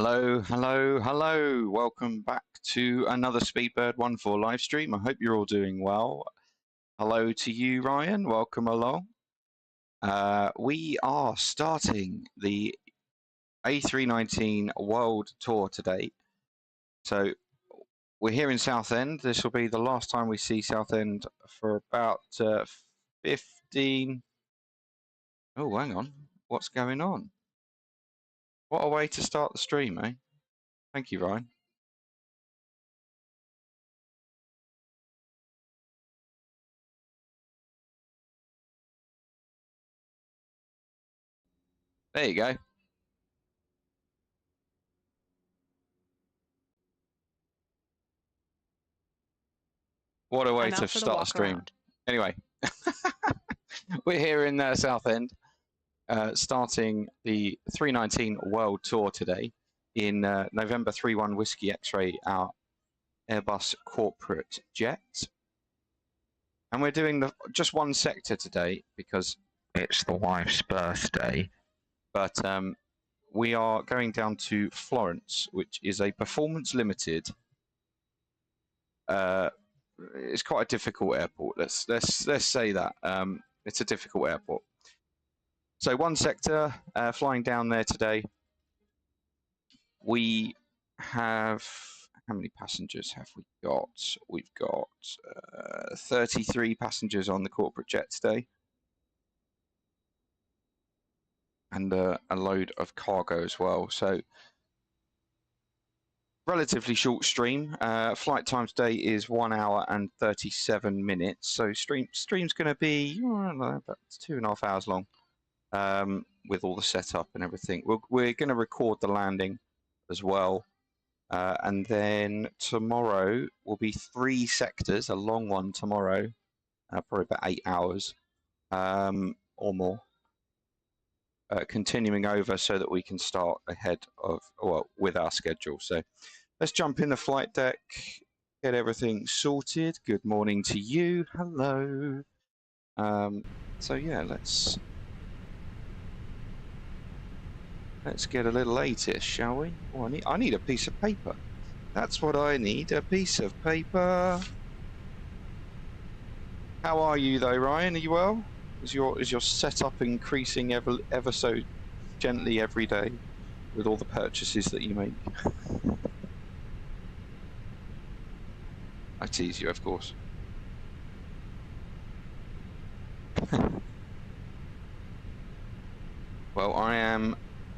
Hello, hello, hello. Welcome back to another Speedbird 1-4 live stream. I hope you're all doing well. Hello to you, Ryan. Welcome along. We are starting the A319 World Tour today. So we're here in Southend. This will be the last time we see Southend for about 15... Oh, hang on. What's going on? What a way to start the stream, eh? Thank you, Ryan. There you go. What a way to start a stream. Anyway, we're here in Southend, starting the 319 World Tour today in November 31 Whiskey X-Ray, our Airbus corporate jet. And we're doing just one sector today because it's the wife's birthday. But we are going down to Florence, which is a performance limited. It's quite a difficult airport. Let's say that it's a difficult airport. So one sector flying down there today. We have, how many passengers have we got? We've got 33 passengers on the corporate jet today, and a load of cargo as well. So relatively short stream. Flight time today is 1 hour and 37 minutes. So stream's going to be about 2.5 hours long, with all the setup and everything. We're going to record the landing as well, and then tomorrow will be 3 sectors, a long one tomorrow, probably about 8 hours or more. Continuing over so that we can start ahead of, well, with our schedule. So let's jump in the flight deck, get everything sorted. Good morning to you. Hello. So yeah, let's get a little latest, shall we? Oh, I need a piece of paper. That's what I need, a piece of paper. How are you though, Ryan? Are you well? Is your setup increasing ever so gently every day with all the purchases that you make? I tease you, of course. Well, I am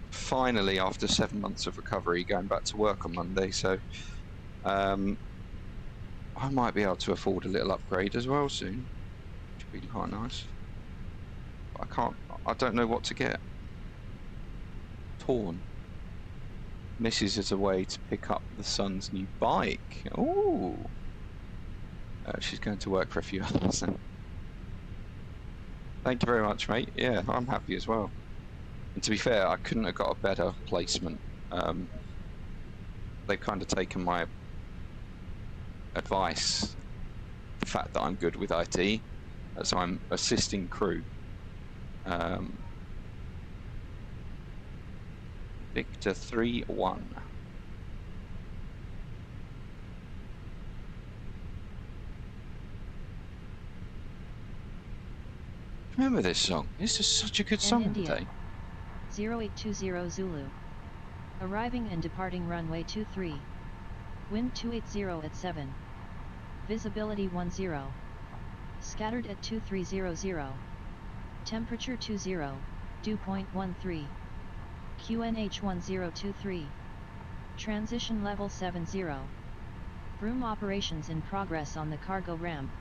finally, after 7 months of recovery, going back to work on Monday, so I might be able to afford a little upgrade as well soon, which would be quite nice. I don't know what to get. Torn. Mrs. is away to pick up the son's new bike. Ooh. She's going to work for a few hours then. Thank you very much, mate. Yeah, I'm happy as well. And to be fair, I couldn't have got a better placement. They've kind of taken my advice, the fact that I'm good with IT, so I'm assisting crew. Victor 3-1. Remember this song? It's just such a good song today. 0820 Zulu. Arriving and departing runway 23. Wind 280 at 7. Visibility 10. Scattered at 2300. Temperature 20, dew point 13. QNH 1023. Transition level 70. Room operations in progress on the cargo ramp.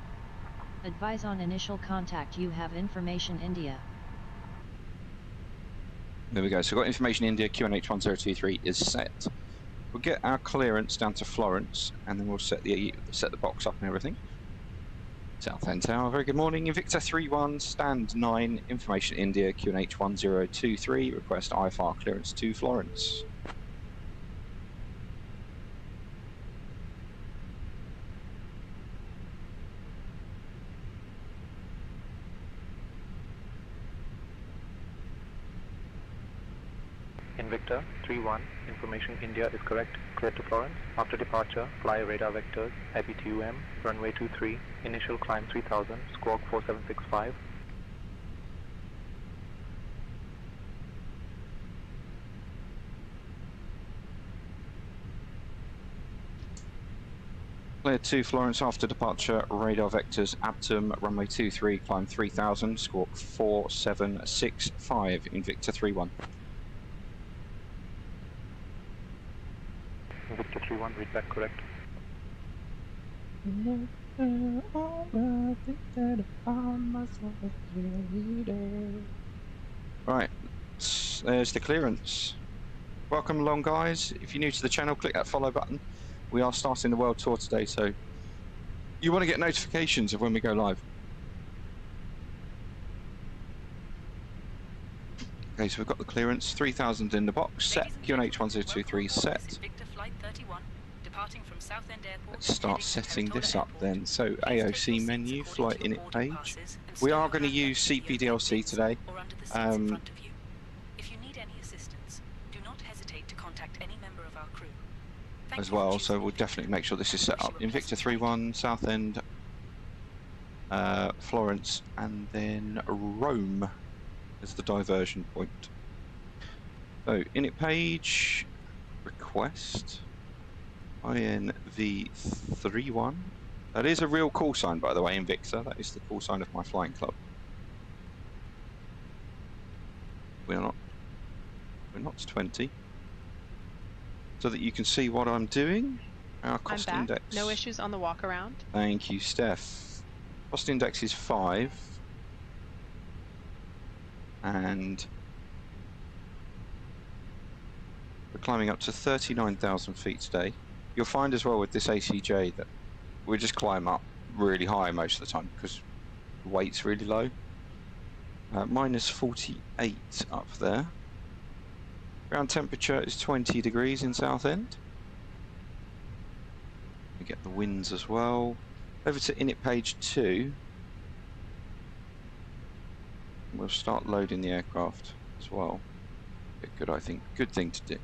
Advise on initial contact. You have information India. There we go. So we've got information India. QNH 1023 is set. We'll get our clearance down to Florence, and then we'll set the box up and everything. Southend Tower. Very good morning. Victor 3-1, stand 9. Information India. QNH 1023. Request IFR clearance to Florence. Invicta 3-1, information India is correct, clear to Florence. After departure, fly radar vectors, IPTUM, runway 23, initial climb 3000, squawk 4765. Clear to Florence after departure, radar vectors, Aptum, runway 23, climb 3000, squawk 4765, Invicta 3-1. Invicta 3-1, read back correct. Right, there's the clearance. Welcome along, guys. If you're new to the channel, click that follow button. We are starting the world tour today, so you want to get notifications of when we go live. Okay, so we've got the clearance, 3000 in the box, set, QNH 1023 set. Let's start setting this up then. So AOC menu, flight init page. We are going to use CPDLC today. As well, so we'll definitely make sure this is set up. Invicta 3-1, Southend, Florence, and then Rome as the diversion point. So, init page, request, INV31. That is a real call sign, by the way, Invicta. That is the call sign of my flying club. We're not 20. So that you can see what I'm doing. Our cost index. No issues on the walk around. Thank you, Steph. Cost index is 5. And we're climbing up to 39,000 feet today. You'll find as well with this ACJ that we just climb up really high most of the time because the weight's really low. Minus 48 up there. Ground temperature is 20 degrees in Southend. We get the winds as well. Over to init page 2. We'll start loading the aircraft as well. Good, I think. Good thing to do.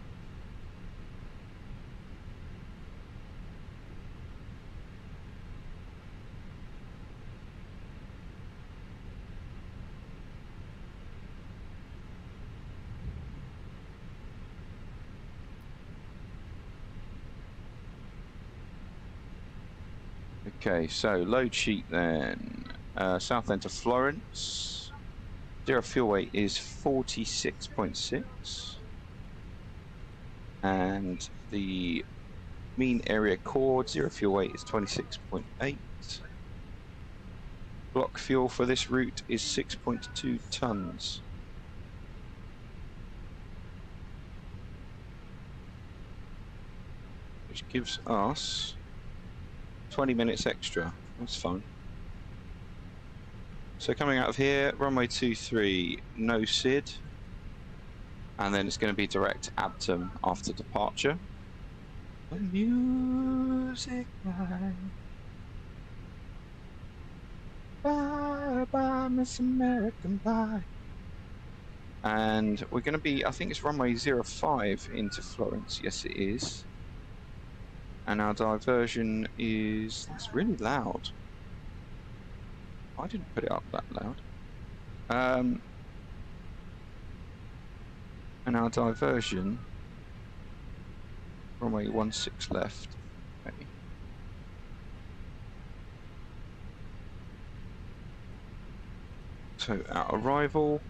Okay, so load sheet then. Southend to Florence. Zero fuel weight is 46.6. And the mean area chord, zero fuel weight is 26.8. Block fuel for this route is 6.2 tons. Which gives us 20 minutes extra. That's fun. So coming out of here, runway 23, no SID. And then it's going to be direct Aptum after departure. The music line. Bye bye, Miss American Pie. And we're going to be, I think it's runway 05 into Florence. Yes, it is. And our diversion is, that's really loud. I didn't put it up that loud. And our diversion, runway 16 left. Okay. So our arrival,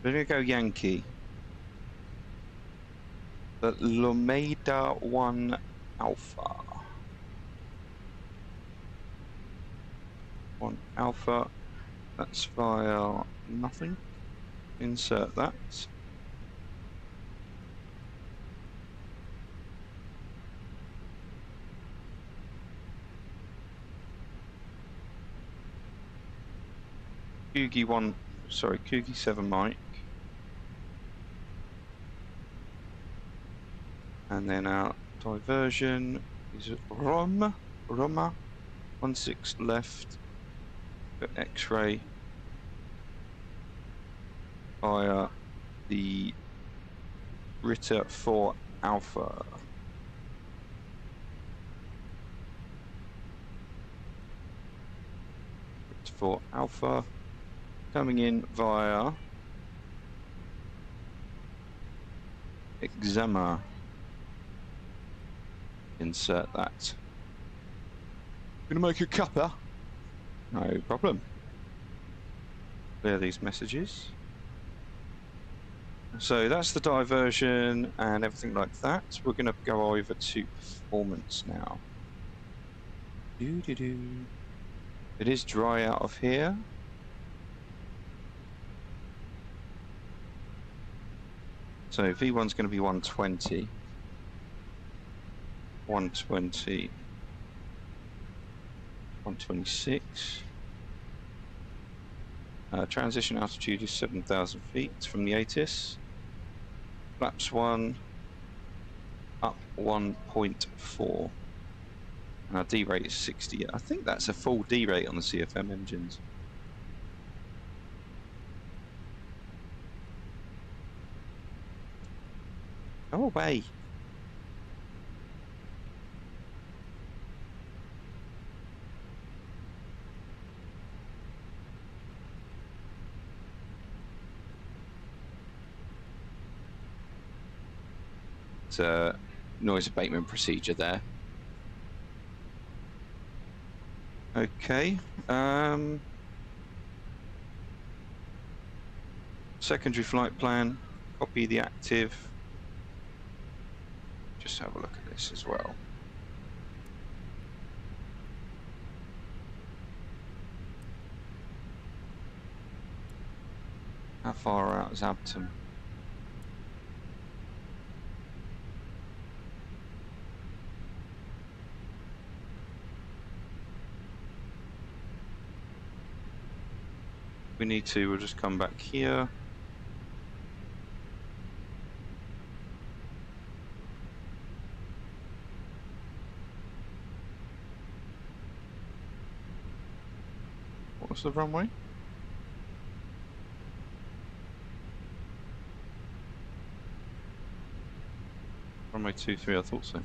we're going to go Yankee. The Lomeda 1 Alpha. 1 Alpha, that's via nothing. Insert that. Cougie 7 Mike. And then our diversion is Roma 16 left. Got X-ray via the Brita 4 Alpha. Brita 4 Alpha coming in via Eczema. Insert that. Gonna make a cuppa? No problem. Clear these messages. So that's the diversion and everything like that. We're going to go over to performance now. It is dry out of here. So V1's going to be 120. 120. 126. Transition altitude is 7,000 feet from the ATIS. Flaps 1 up 1.4. And our D rate is 60. I think that's a full D rate on the CFM engines. Go away. It's a noise abatement procedure there. Okay. Secondary flight plan. Copy the active. Just have a look at this as well. How far out is Abton? We need to, we'll just come back here. What's the runway? Runway 23, I thought so.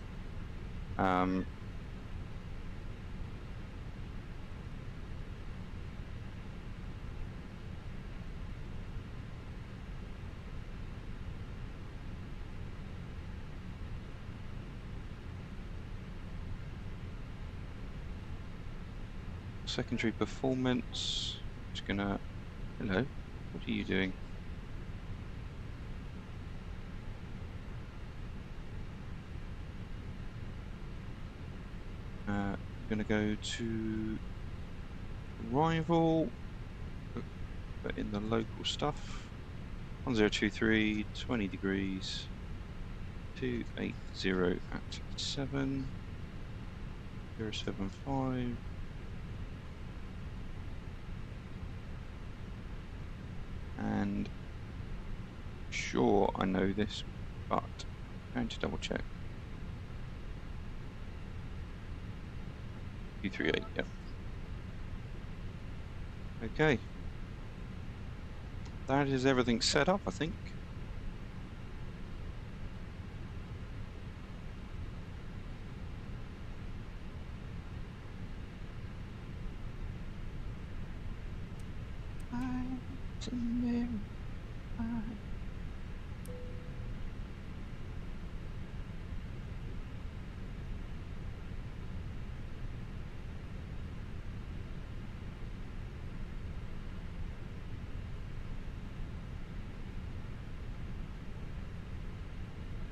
Secondary performance. Just gonna. Hello. What are you doing? Gonna go to arrival. Put in the local stuff. 1023, 20 degrees. 280 at 7. 075. And sure, I know this, but I'm going to double check. 238, yep. Okay. That is everything set up, I think.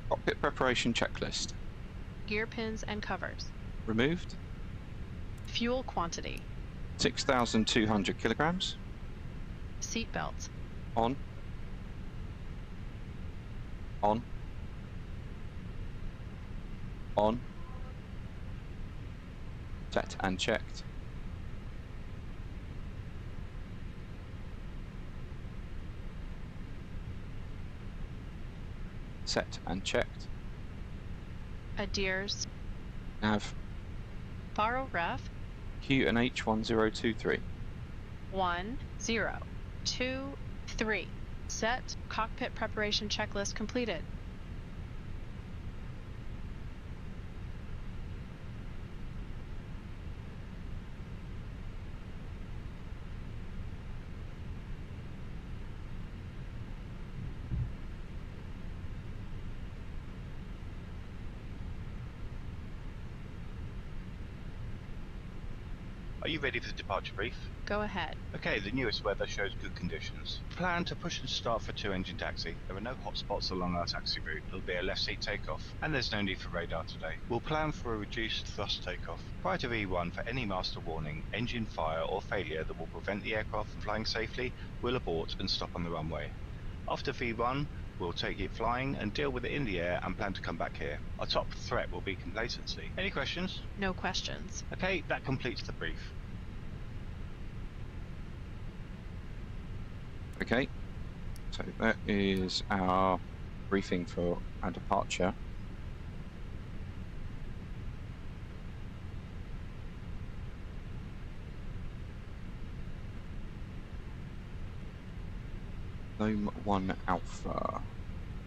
Cockpit preparation checklist. Gear pins and covers. Removed. Fuel quantity. 6,200 kilograms. Seat belts. On. On. On. Set and checked. Set and checked. Adheres. Nav. Borrow ref. Q and H 1023. 1, 0, 2, 3. Set. Cockpit preparation checklist completed. Are you ready for the departure brief? Go ahead. Okay, the newest weather shows good conditions. Plan to push and start for 2-engine taxi. There are no hotspots along our taxi route. It'll be a left seat takeoff, and there's no need for radar today. We'll plan for a reduced thrust takeoff. Prior to V1, for any master warning, engine fire or failure that will prevent the aircraft from flying safely, we'll abort and stop on the runway. After V1, we'll take it flying and deal with it in the air and plan to come back here. Our top threat will be complacency. Any questions? No questions. Okay, that completes the brief. Okay, so that is our briefing for our departure. Gnome 1 Alpha.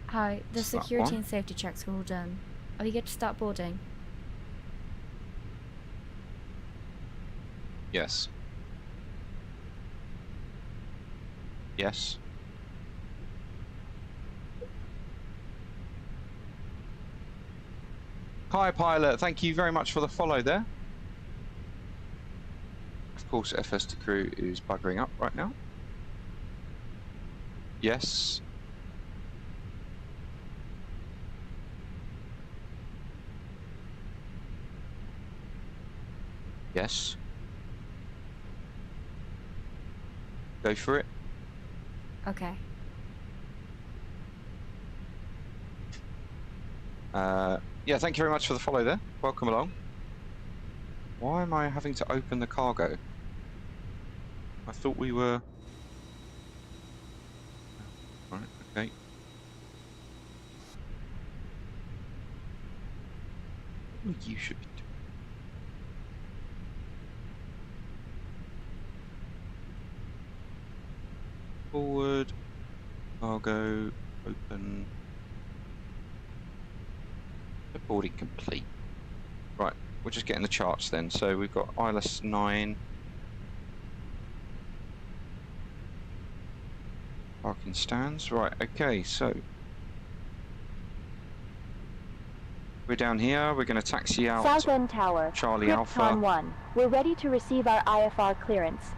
Hi, the Is that security one? and safety checks are all done. Are we good to start boarding? Yes. Yes. Hi, pilot. Thank you very much for the follow there. Of course, FS to crew is buggering up right now. Yes. Yes. Go for it. Okay. Yeah, thank you very much for the follow there. Welcome along. Why am I having to open the cargo? I thought we were... Right, okay. Well, you should be doing. Forward, cargo, open. Boarding complete. Right, we're just getting the charts then. So we've got ILS 9. Parking stands. Right, okay, so we're down here. We're going to taxi out South End Tower, Charlie Krypton Alpha. 1. We're ready to receive our IFR clearance.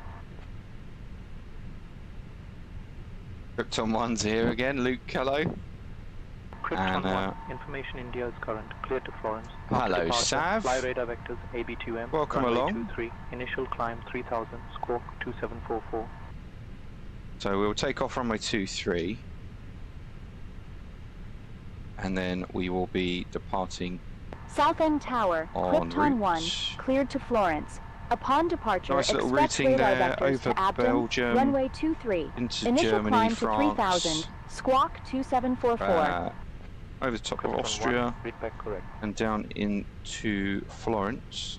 Krypton 1's here again. Luke, hello. Krypton And, 1, information India is current, clear to Florence. hello, After departure, Sav. Fly radar vectors AB2M, Welcome runway along. 23, initial climb 3000, squawk 2744. So we'll take off runway 23. And then we will be departing. South End Tower, En Krypton 1, route. cleared to Florence. Upon departure, Nice little expect routing radar there vectors over to Abden, Belgium, runway 23, into initial Germany, climb to France. 3000, squawk 2744. Over the top of Krypton Austria 1, read back correct. and down into Florence.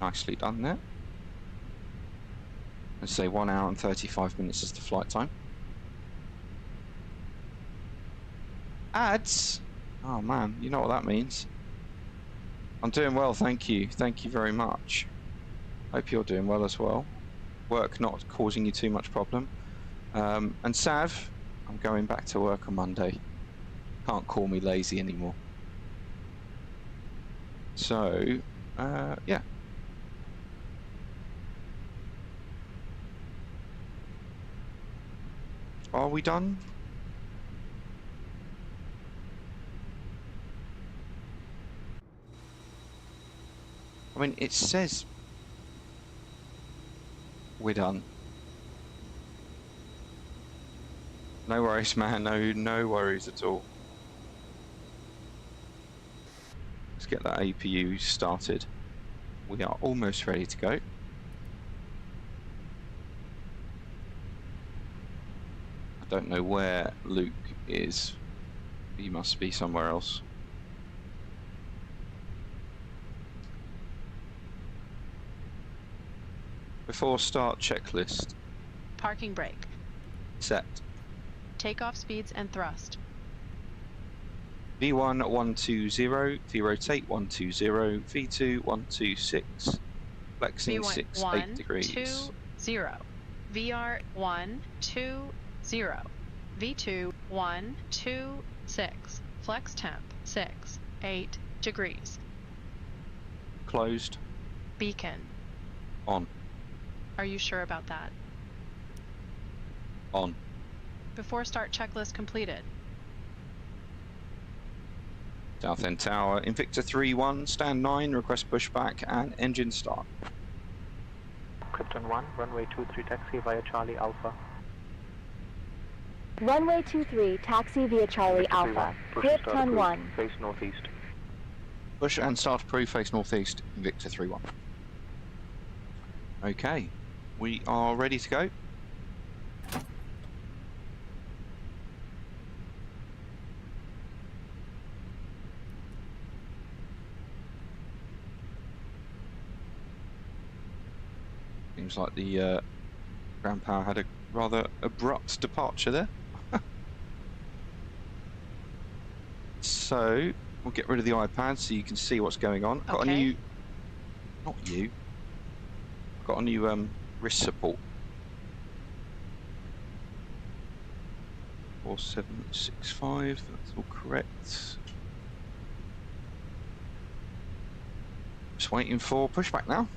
Nicely done there. Let's say 1 hour and 35 minutes is the flight time. Ads? Oh man, you know what that means. I'm doing well, thank you. Thank you very much. Hope you're doing well as well. Work not causing you too much problem. And Sav, I'm going back to work on Monday. Can't call me lazy anymore. So, yeah. Are we done? I mean, it says we're done. No worries, man. No worries at all. Let's get that APU started. We are almost ready to go. I don't know where Luke is. He must be somewhere else. Before start checklist. Parking brake. Set. Takeoff speeds and thrust. V1 120, V rotate 120, V2 126, flexing V1 6 1 8 degrees. 2 0. VR 1 2 0. V2 1 2 6. Flex temp 6 8 degrees. Closed. Beacon. On. Are you sure about that? On. Before start checklist completed. South End Tower, Invicta 3-1, stand 9, request pushback and engine start. Krypton 1, runway 23 taxi via Charlie Alpha. Runway 23, taxi via Charlie Invicta 3-1, Alpha. push and start Krypton approved. 1. Face northeast. Push and start approved, face northeast, Invicta 3-1. Okay, we are ready to go. Seems like the ground power had a rather abrupt departure there. So we'll get rid of the iPad so you can see what's going on. Got a Okay. new, not you. Got a new wrist support. 4765. That's all correct. Just waiting for pushback now.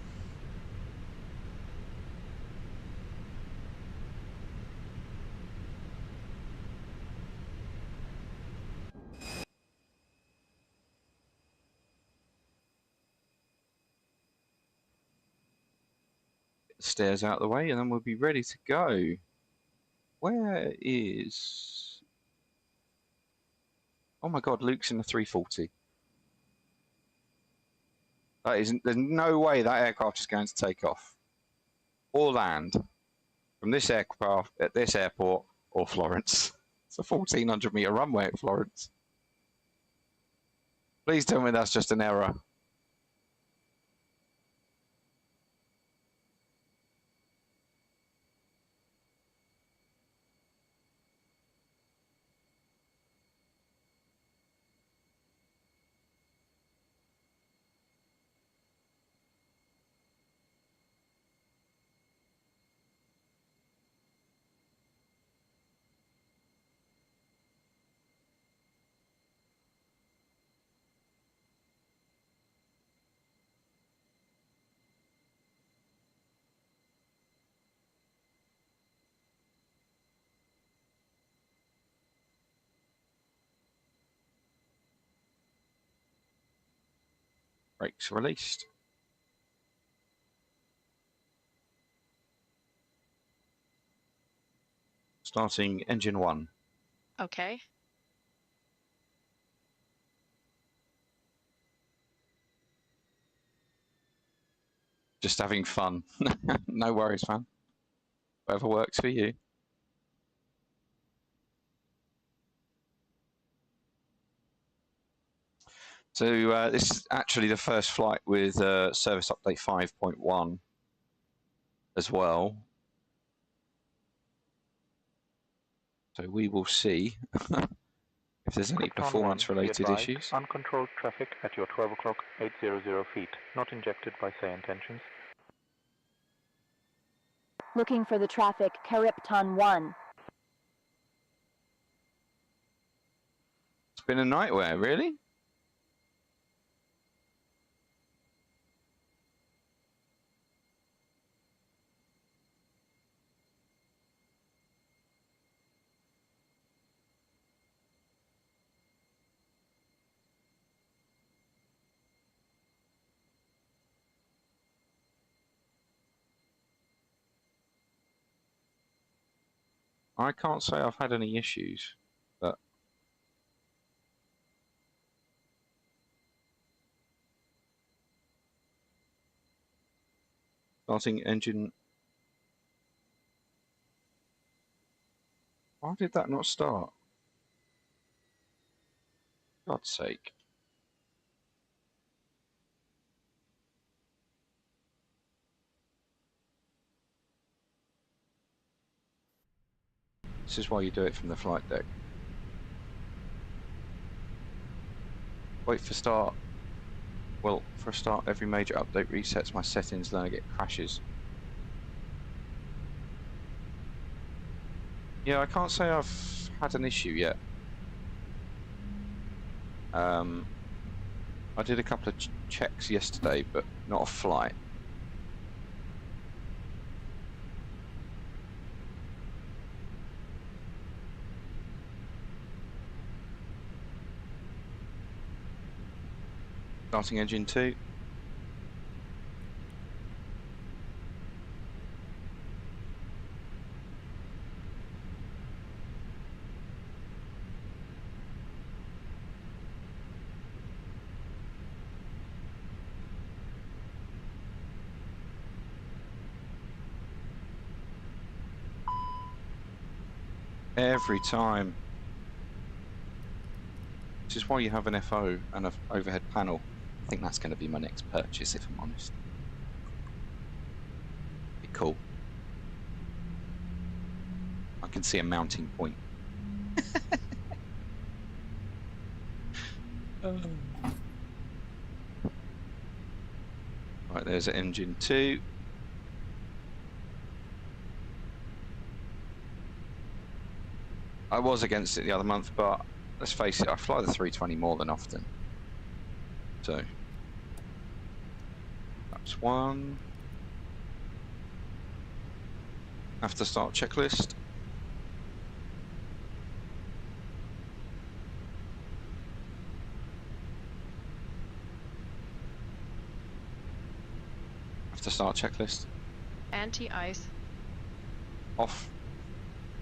Stairs out of the way and then we'll be ready to go. Where is... Oh my god, Luke's in the 340. That isn't, there's no way that aircraft is going to take off or land from this aircraft at this airport or Florence. It's a 1400 meter runway at Florence. Please tell me that's just an error. Brakes released. Starting engine 1. Okay. Just having fun. No worries, man. Whatever works for you. So this is actually the first flight with service update 5.1 as well. So we will see if there's any Krypton 1, performance-related be advised, issues. Uncontrolled traffic at your 12 o'clock, 800 feet. Not injected by SayIntentions. Looking for the traffic, Krypton 1. It's been a nightmare, really? I can't say I've had any issues, but starting engine. Why did that not start? God's sake. This is why you do it from the flight deck. Wait for start. Well, for a start, every major update resets my settings, then I get crashes. Yeah, I can't say I've had an issue yet. I did a couple of checks yesterday, but not a flight. Starting engine 2. Every time. This is why you have an FO and an overhead panel. I think that's going to be my next purchase, if I'm honest. Be cool. I can see a mounting point. Right, there's engine 2. I was against it the other month, but let's face it, I fly the 320 more than often. So, that's 1. Have to start checklist. Have to start checklist. Anti-ice. Off.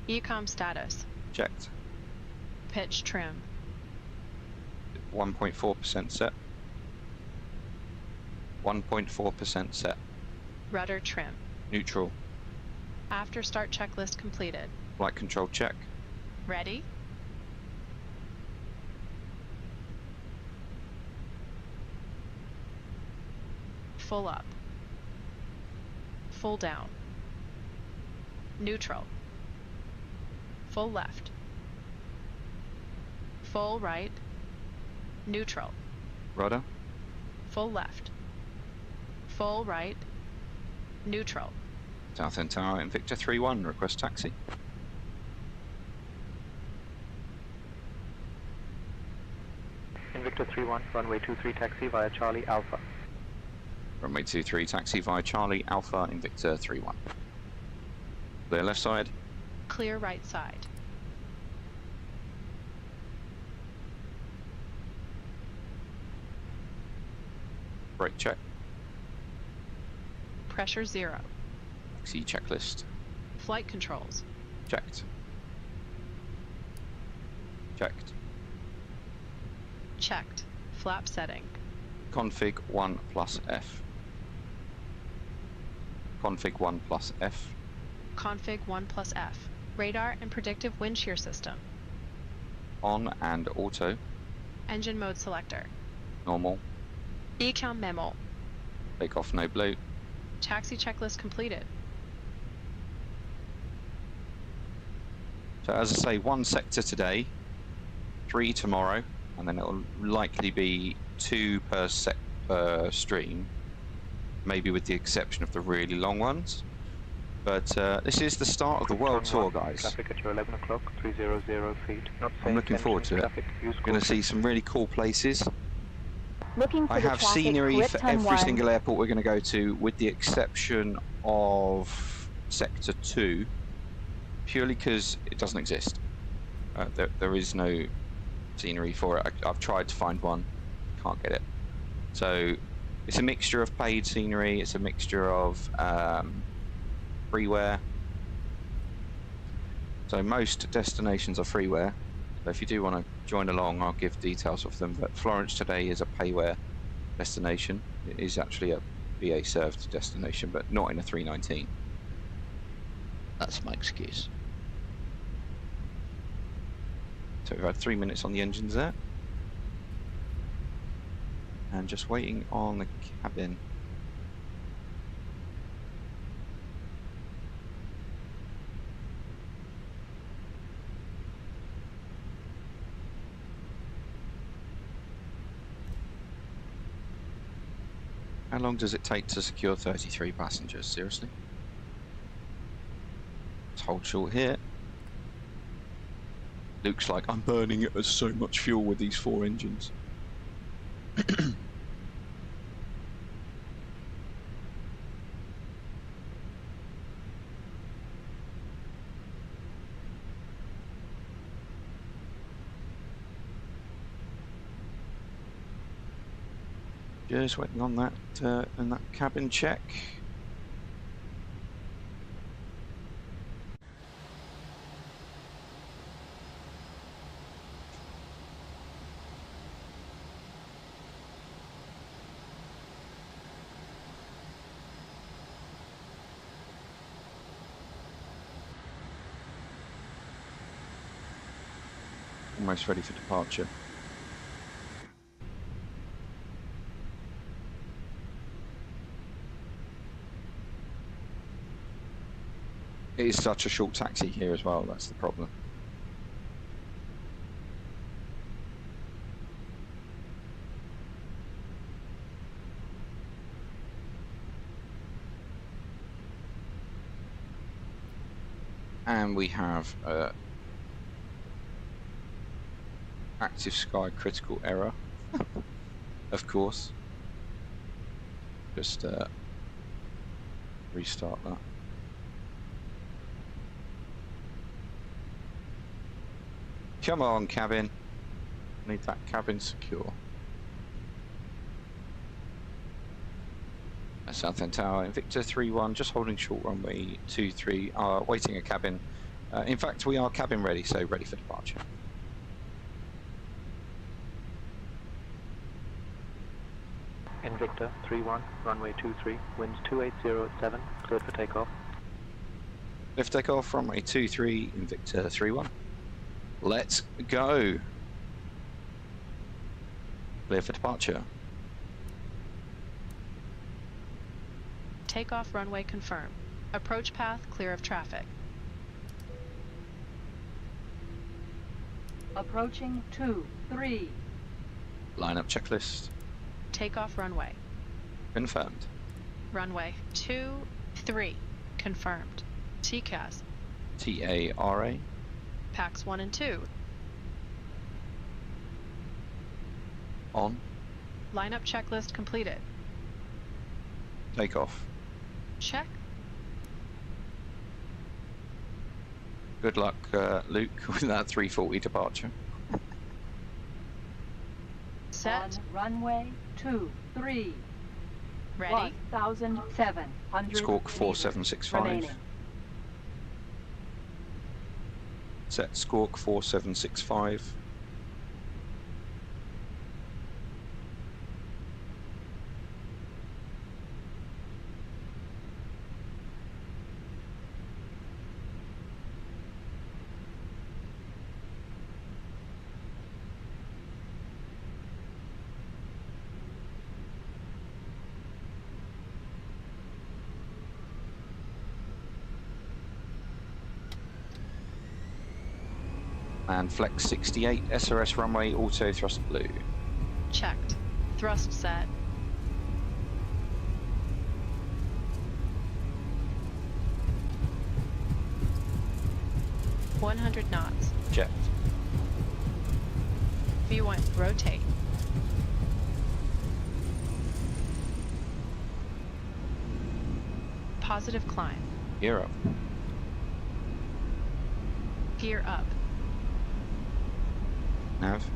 Ecom status. Checked. Pitch trim. 1.4% set. 1.4% set. Rudder trim. Neutral. After start checklist completed. Flight control check. Ready? Full up. Full down. Neutral. Full left. Full right. Neutral. Rudder. Full left. Full right. Neutral. South End Tower in Victor 3-1. Request taxi. Invictor 3-1, runway 23 taxi via Charlie Alpha. Runway 23 taxi via Charlie Alpha in Victor 3-1. Clear left side. Clear right side. Brake check. Pressure 0. Taxi checklist. Flight controls. Checked. Checked. Checked. Flap setting. Config 1 plus F. Config 1 plus F. Config 1 plus F. Radar and predictive wind shear system. On and auto. Engine mode selector. Normal. Ecom memo. Takeoff no blue. Taxi checklist completed. So as I say, 1 sector today, 3 tomorrow, and then it'll likely be 2 per stream, maybe with the exception of the really long ones. But this is the start of the world tour, guys. Traffic at your 11 o'clock, 300 feet. Not I'm looking forward to it. Going to see some really cool places. Looking for I the have traffic, scenery for Krypton every 1. single airport we're going to go to, with the exception of Sector 2, purely because it doesn't exist. There is no scenery for it. I've tried to find one, can't get it. So it's a mixture of paid scenery, it's a mixture of freeware. So most destinations are freeware. So if you do want to join along, I'll give details of them. But Florence today is a payware destination. It is actually a BA served destination, but not in a 319. That's my excuse. So we've had 3 minutes on the engines there. And just waiting on the cabin. How long does it take to secure 33 passengers? Seriously? Let's hold short here. Looks like I'm burning so much fuel with these 4 engines. Just waiting on that and that cabin check. Almost ready for departure. It is such a short taxi here as well, that's the problem. And we have active sky critical error, of course. Just restart that. Come on, cabin. Need that cabin secure. Southend Tower, Victor 3-1, just holding short runway 23, waiting a cabin. In fact, we are cabin ready, so ready for departure. Invicta 3-1, runway 23, winds 280 at 7, cleared for takeoff. Lift takeoff, runway 23, Invicta 3-1. Let's go. Clear for departure. Takeoff runway confirmed. Approach path clear of traffic. Approaching 2-3. Lineup checklist. Takeoff runway. Confirmed. Runway 23 confirmed. TCAS. TARA. Packs 1 and 2. On. Lineup checklist completed. Takeoff. Check. Good luck, Luke, with that 340 departure. Set. On runway 23. Ready. 1,700 Squawk 4765. remaining. Set squawk 4765. And flex 68, SRS runway, auto thrust blue. Checked. Thrust set. .100 knots. Checked. V1 rotate. Positive climb. Gear up. Gear up. Nav.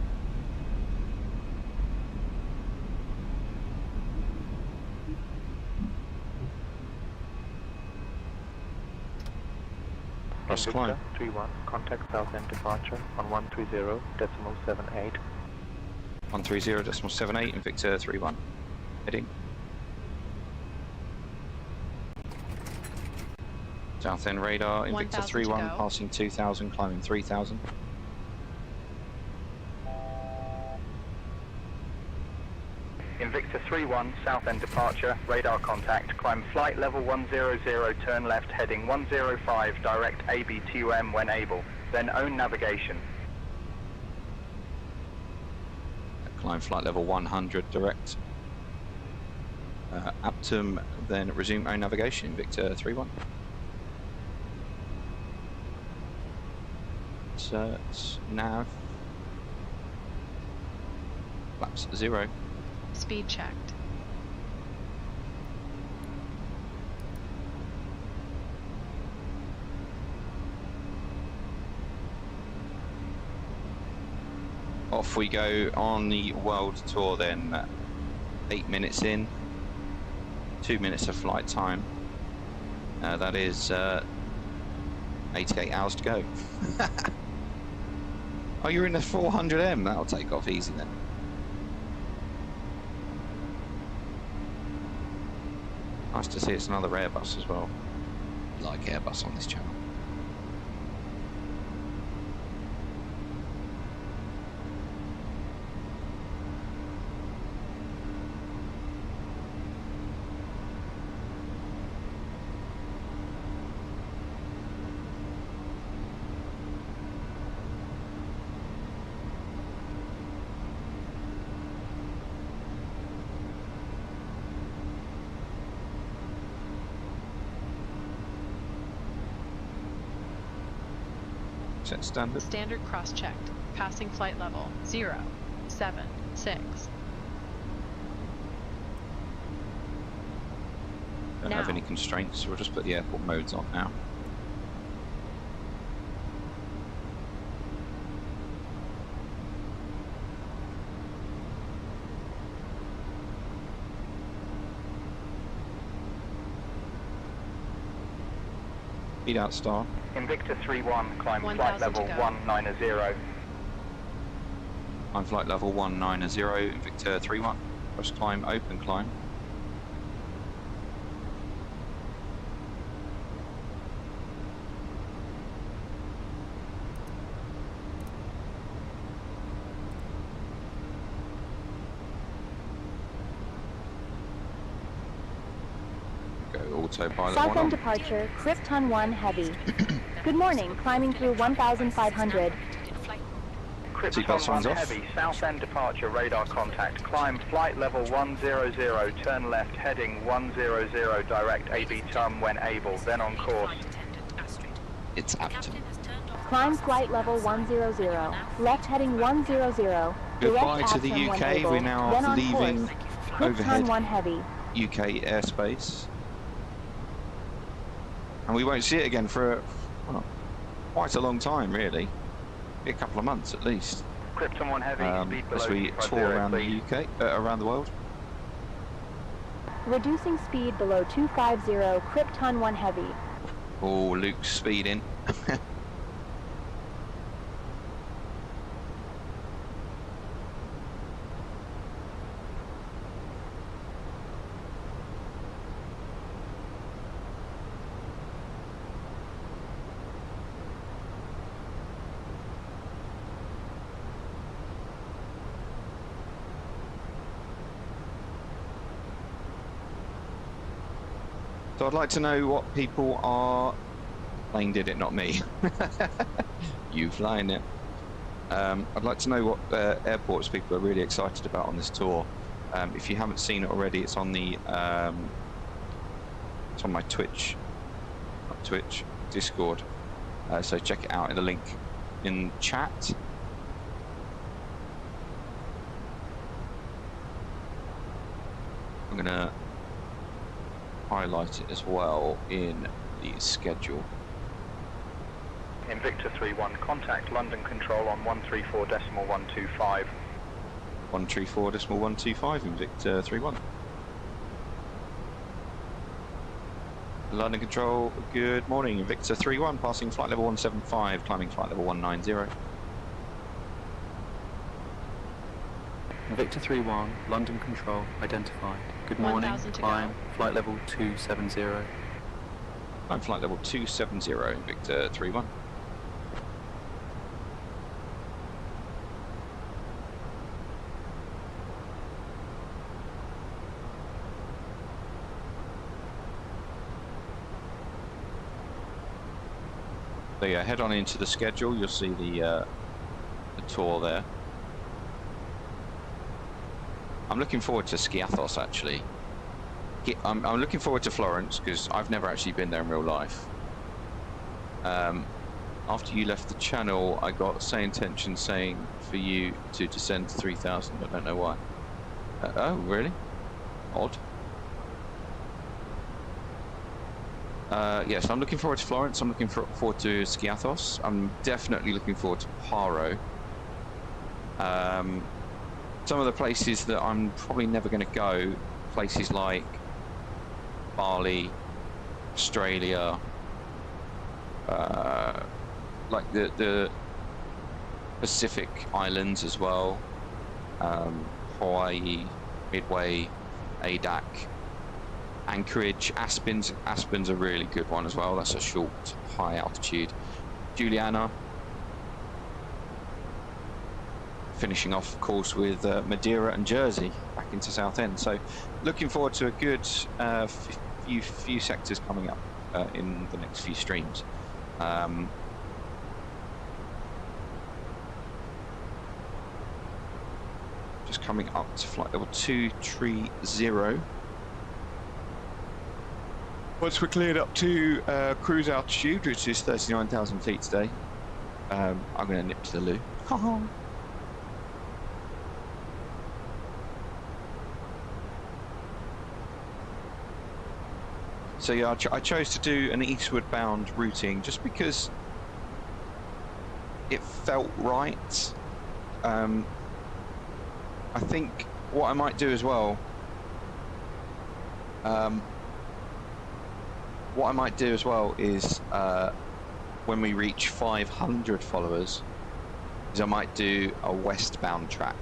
Thrust climb. 3-1, contact Southend departure on 130.78. 130.78 and Victor 3-1. Heading. Southend radar, Invicta 1,000 to 3-1, go. passing 2,000, climbing 3,000. Invicta 3-1, Southend departure, radar contact, climb flight level 100, turn left heading 105, direct ABTUM when able, then own navigation. Climb flight level 100, direct Aptum, then resume own navigation, Victor 3-1. Insert nav, flaps 0. Speed checked. Off we go on the world tour then. 8 minutes in, 2 minutes of flight time. That is 88 hours to go. Oh, you're in the 400M. That'll take off easy then. Nice to see it's another Airbus as well. I like Airbus on this channel. Set standard. Standard cross-checked. Passing flight level 0, 7, 6. Don't have any constraints, so we'll just put the airport modes on now. Speed out star. Invicta 3-1, climb 1,000 flight level to go. 190. Climb flight level 190, Invicta 3-1. First climb, open climb. Go autopilot South 1 end on. departure, Krypton 1 heavy. Good morning, climbing through 1,500. Seatbelt Krypton signs 1 off. heavy, south end departure, radar contact. Climb flight level 100, turn left, heading 100, direct AB tum when able, then on course. It's Apton. Climb flight level 100, left heading 100. Goodbye direct to the Apton when UK. able, We now then are on leaving course. overhead Krypton 1 heavy. UK airspace. And we won't see it again for well, quite a long time, really. A couple of months at least. Krypton 1 heavy, speed below as we 250, tour around please. the UK, around the world. Reducing speed below 250, Krypton 1 heavy. Oh, Luke's speeding. So I'd like to know what people are... Plane did it, not me. You flying it. I'd like to know what airports people are really excited about on this tour. If you haven't seen it already, it's on the it's on my Twitch, not Twitch, Discord. So check it out in the link in chat. I'm gonna highlight it as well in the schedule. Invicta 3-1, contact London Control on 134.125. 134.125 Invicta 3-1. London Control, good morning. Invicta 3-1, passing flight level 175, climbing flight level 190. Invicta 3-1, London Control, identified. Good morning, 1,000 to climb, go. flight level 270. Climb flight level 270, Invicta 3-1. So yeah, head on into the schedule. You'll see the tour there. I'm looking forward to Skiathos actually. I'm looking forward to Florence because I've never actually been there in real life. After you left the channel, I got SayIntentions saying for you to descend to 3,000. I don't know why. Oh, really? Odd. Yes, I'm looking forward to Florence. I'm looking forward to Skiathos. I'm definitely looking forward to Paro. some of the places that I'm probably never going to go, places like Bali, Australia, like the Pacific Islands as well, Hawaii, Midway, ADAC, Anchorage, Aspen's a really good one as well. That's a short, high altitude. Juliana. Finishing off, of course, with Madeira and Jersey back into Southend. So looking forward to a good few sectors coming up in the next few streams. Just coming up to flight level 230. Once we're cleared up to cruise altitude, which is 39,000 feet today, I'm going to nip to the loo. So yeah, I chose to do an eastward bound routing just because it felt right. I think what I might do as well, is when we reach 500 followers, is I might do a westbound track,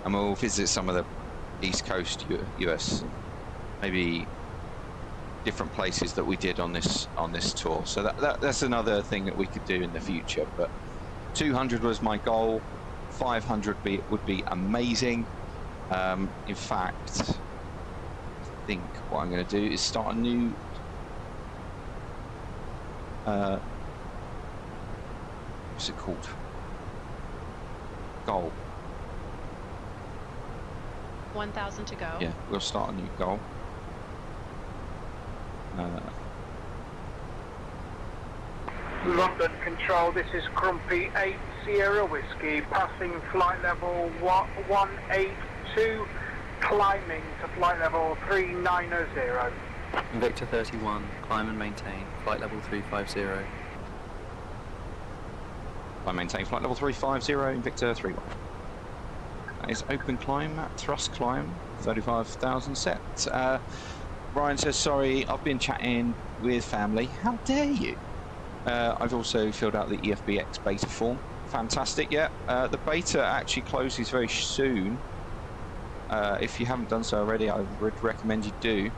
and we'll visit some of the East Coast US, maybe different places that we did on this tour. So that's another thing that we could do in the future. But 200 was my goal. 500 would be amazing. In fact, I think what I'm going to do is start a new what's it called? Goal. 1,000 to go. Yeah, we'll start a new goal. London Control, this is Crumpy 8 Sierra Whiskey, passing flight level 182, climbing to flight level 390. Victor 31, climb and maintain, flight level 350. I maintain flight level 350 in Victor 31. That is open climb, thrust climb, 35,000 set. Ryan says, sorry, I've been chatting with family. How dare you? I've also filled out the EFBX beta form. Fantastic, yeah. The beta actually closes very soon. If you haven't done so already, I would recommend you do,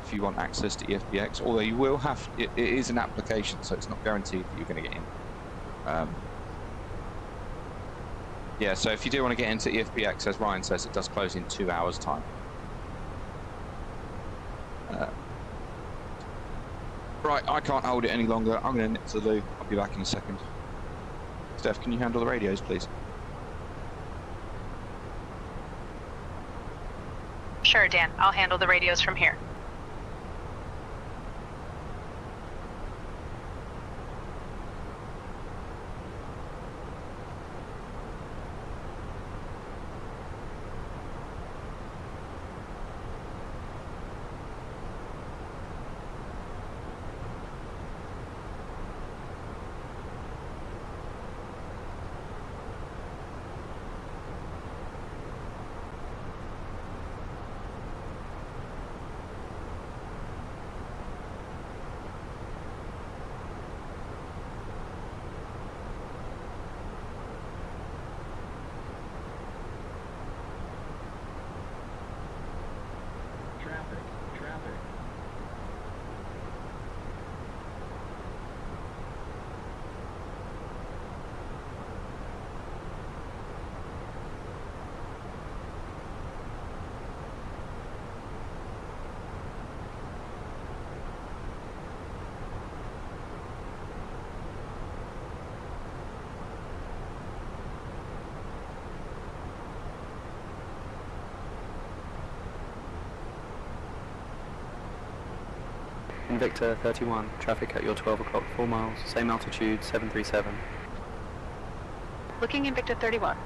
if you want access to EFBX. Although you will have, it is an application, so it's not guaranteed that you're going to get in. Yeah, so if you do want to get into EFBX, as Ryan says, it does close in 2 hours' time. Right, I can't hold it any longer. I'm going to nip to the loo. I'll be back in a second. Steph, can you handle the radios, please? Sure, Dan. I'll handle the radios from here. Victor 31, traffic at your 12 o'clock, 4 miles, same altitude, 737. Looking in Victor 31.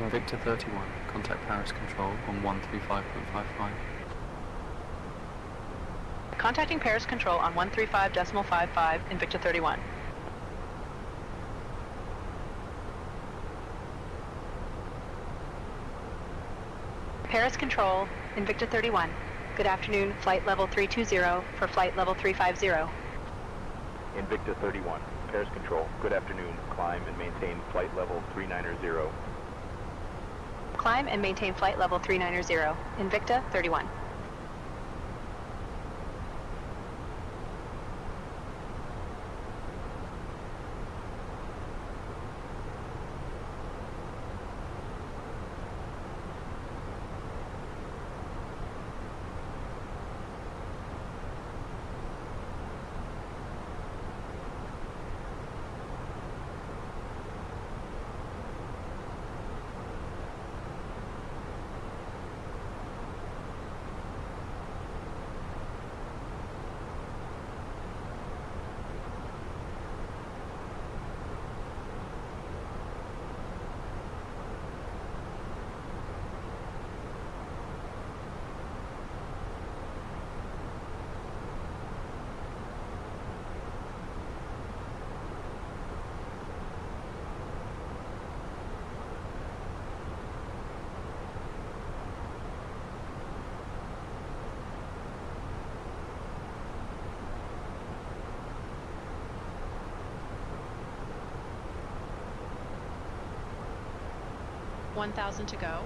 Invicta 31, contact Paris Control on 135.55. Contacting Paris Control on 135.55, Invicta 31. Paris Control, Invicta 31. Good afternoon, flight level 320 for flight level 350. Invicta 31, Paris Control, good afternoon. Climb and maintain flight level 390. Climb and maintain flight level 390, Invicta 31. $1,000 to go.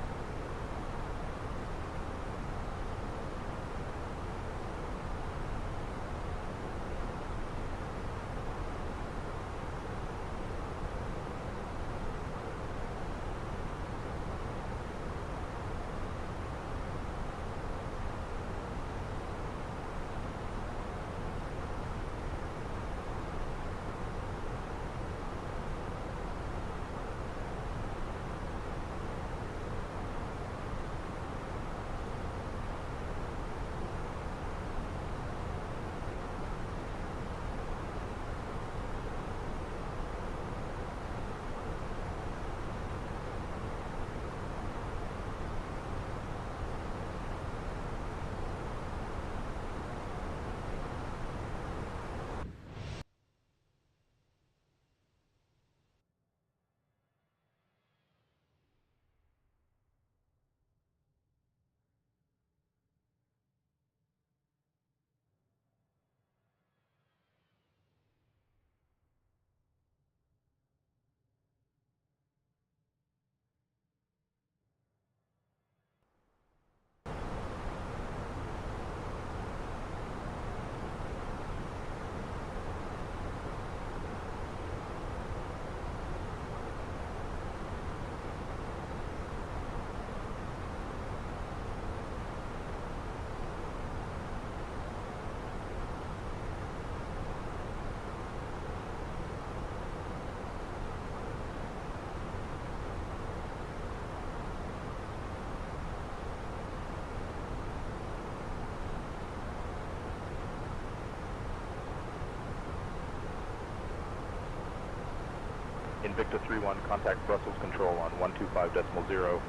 Invicta 31, contact Brussels Control on 125.0.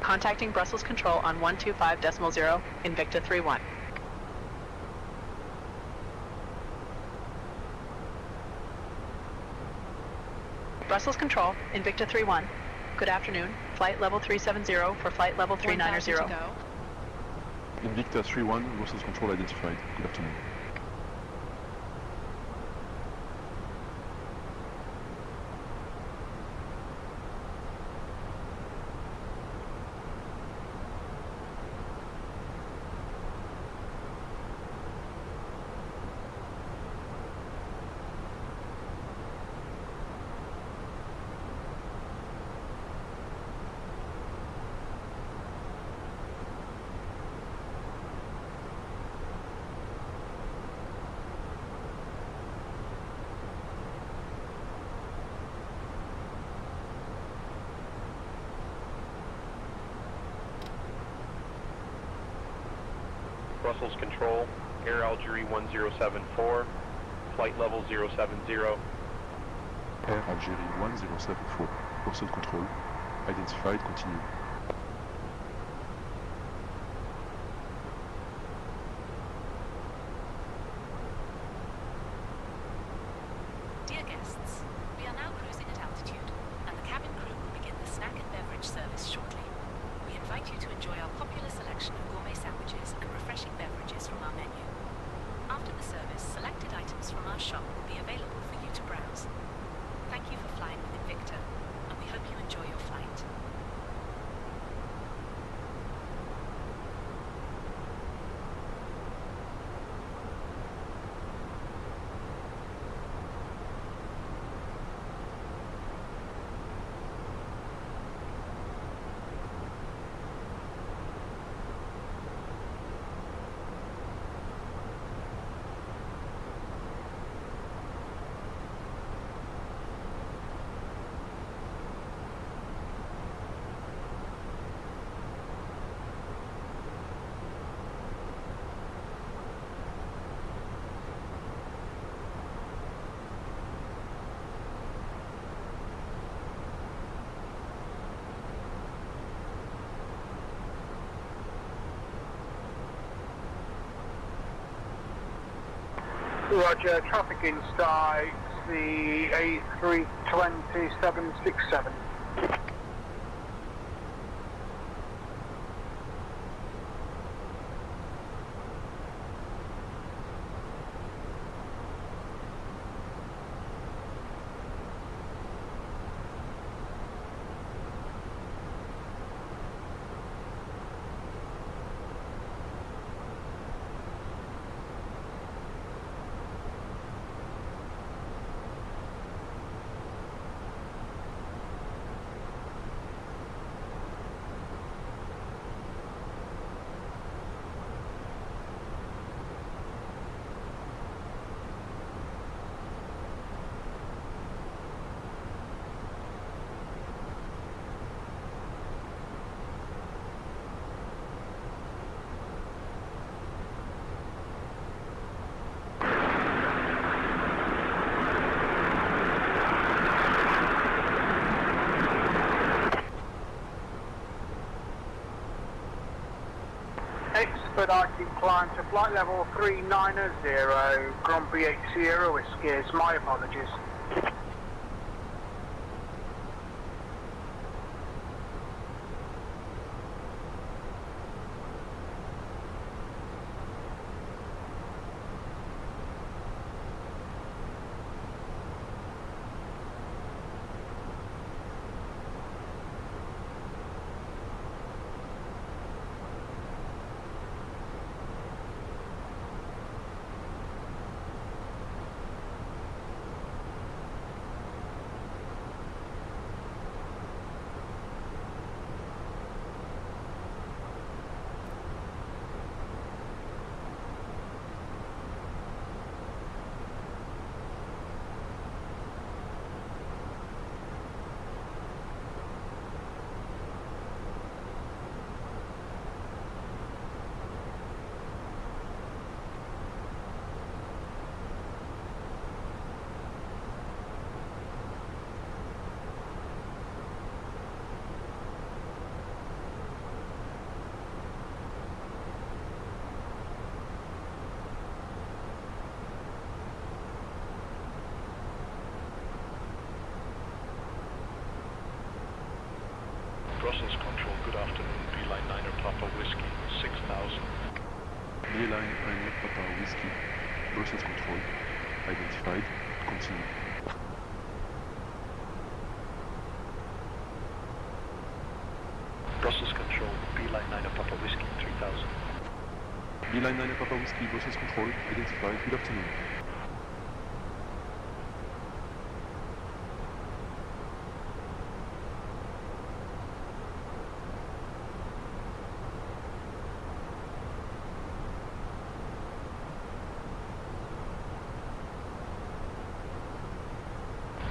Contacting Brussels Control on 125.0, Invicta 31. Brussels Control, Invicta 31. Good afternoon, flight level 370 for flight level 390. Invicta 31, Brussels Control identified. Good afternoon. Brussels Control, Air Algerie 1074, flight level 070. Air Algérie 1074, Pursuit Control, identified, continue. Dear guests, we are now cruising at altitude, and the cabin crew will begin the snack and beverage service shortly. We invite you to enjoy our popular selection of gourmet sandwiches and refreshing beverages from our menu. After the service, selected items from our shop will be available for you to browse. Thank you for flying with Invicta, and we hope you enjoy your flight. Roger, traffic in sight, the A320 767. Expedited climb to flight level 390, Grand Prix 8 Sierra Whiskey. My apologies. Brussels Control, good afternoon. Beeline 9er Papa Whiskey, 6000. Beeline 9er Papa Whiskey, Brussels Control, identified, continue. Brussels Control, Beeline 9er Papa Whiskey, 3000. Beeline 9er Papa Whiskey, Brussels Control, identified, good afternoon.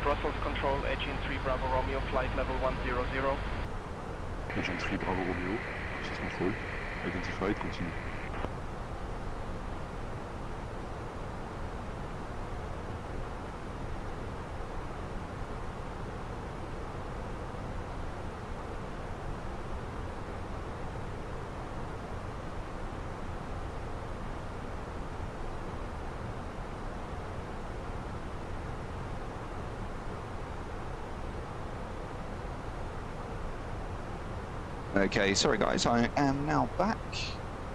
Brussels Control, Agent 3 Bravo Romeo, flight level 100. Agent 3 Bravo Romeo, Brussels Control, identified, continue. Okay, sorry guys, I am now back.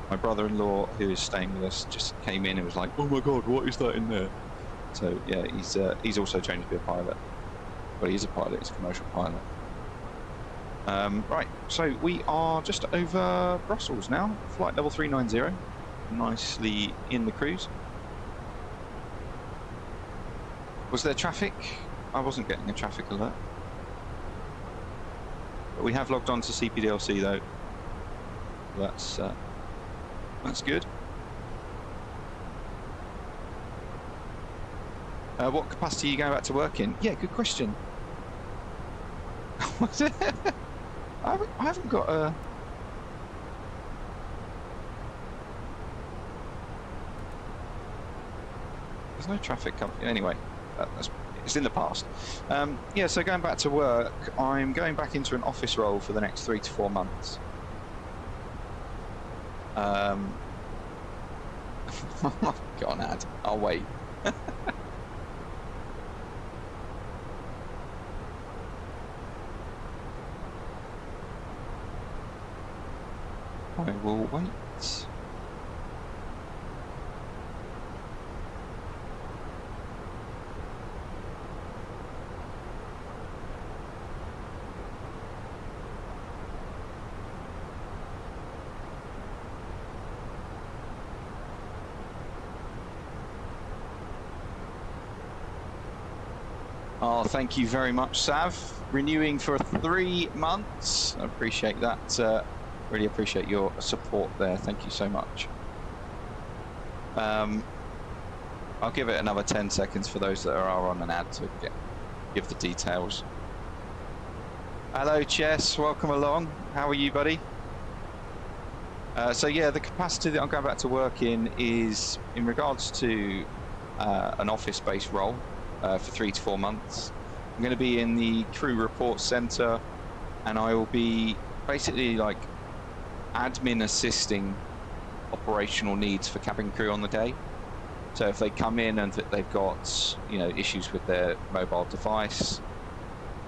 My brother-in-law, who is staying with us, just came in and was like, "Oh my god, what is that in there?" So yeah, he's also trained to be a pilot. Well, he's a pilot. He's a commercial pilot. Right, so we are just over Brussels now. Flight level 390, nicely in the cruise. Was there traffic? I wasn't getting a traffic alert. But we have logged on to CPDLC though. That's good. What capacity are you going back to work in? Yeah, good question. I haven't got a... There's no traffic company. Anyway, it's in the past. Yeah, so going back to work, I'm going back into an office role for the next 3 to 4 months. Go on, Ad. I'll wait. I will wait. Oh, thank you very much, Sav. Renewing for 3 months. I appreciate that. Really appreciate your support there. Thank you so much. I'll give it another 10 seconds for those that are on an ad to give the details. Hello, Chess. Welcome along. How are you, buddy? So yeah, the capacity that I'm going back to work in is in regards to an office-based role for 3 to 4 months. I'm going to be in the crew report center, and I will be basically like admin assisting operational needs for cabin crew on the day. So if they come in and they've got, you know, issues with their mobile device,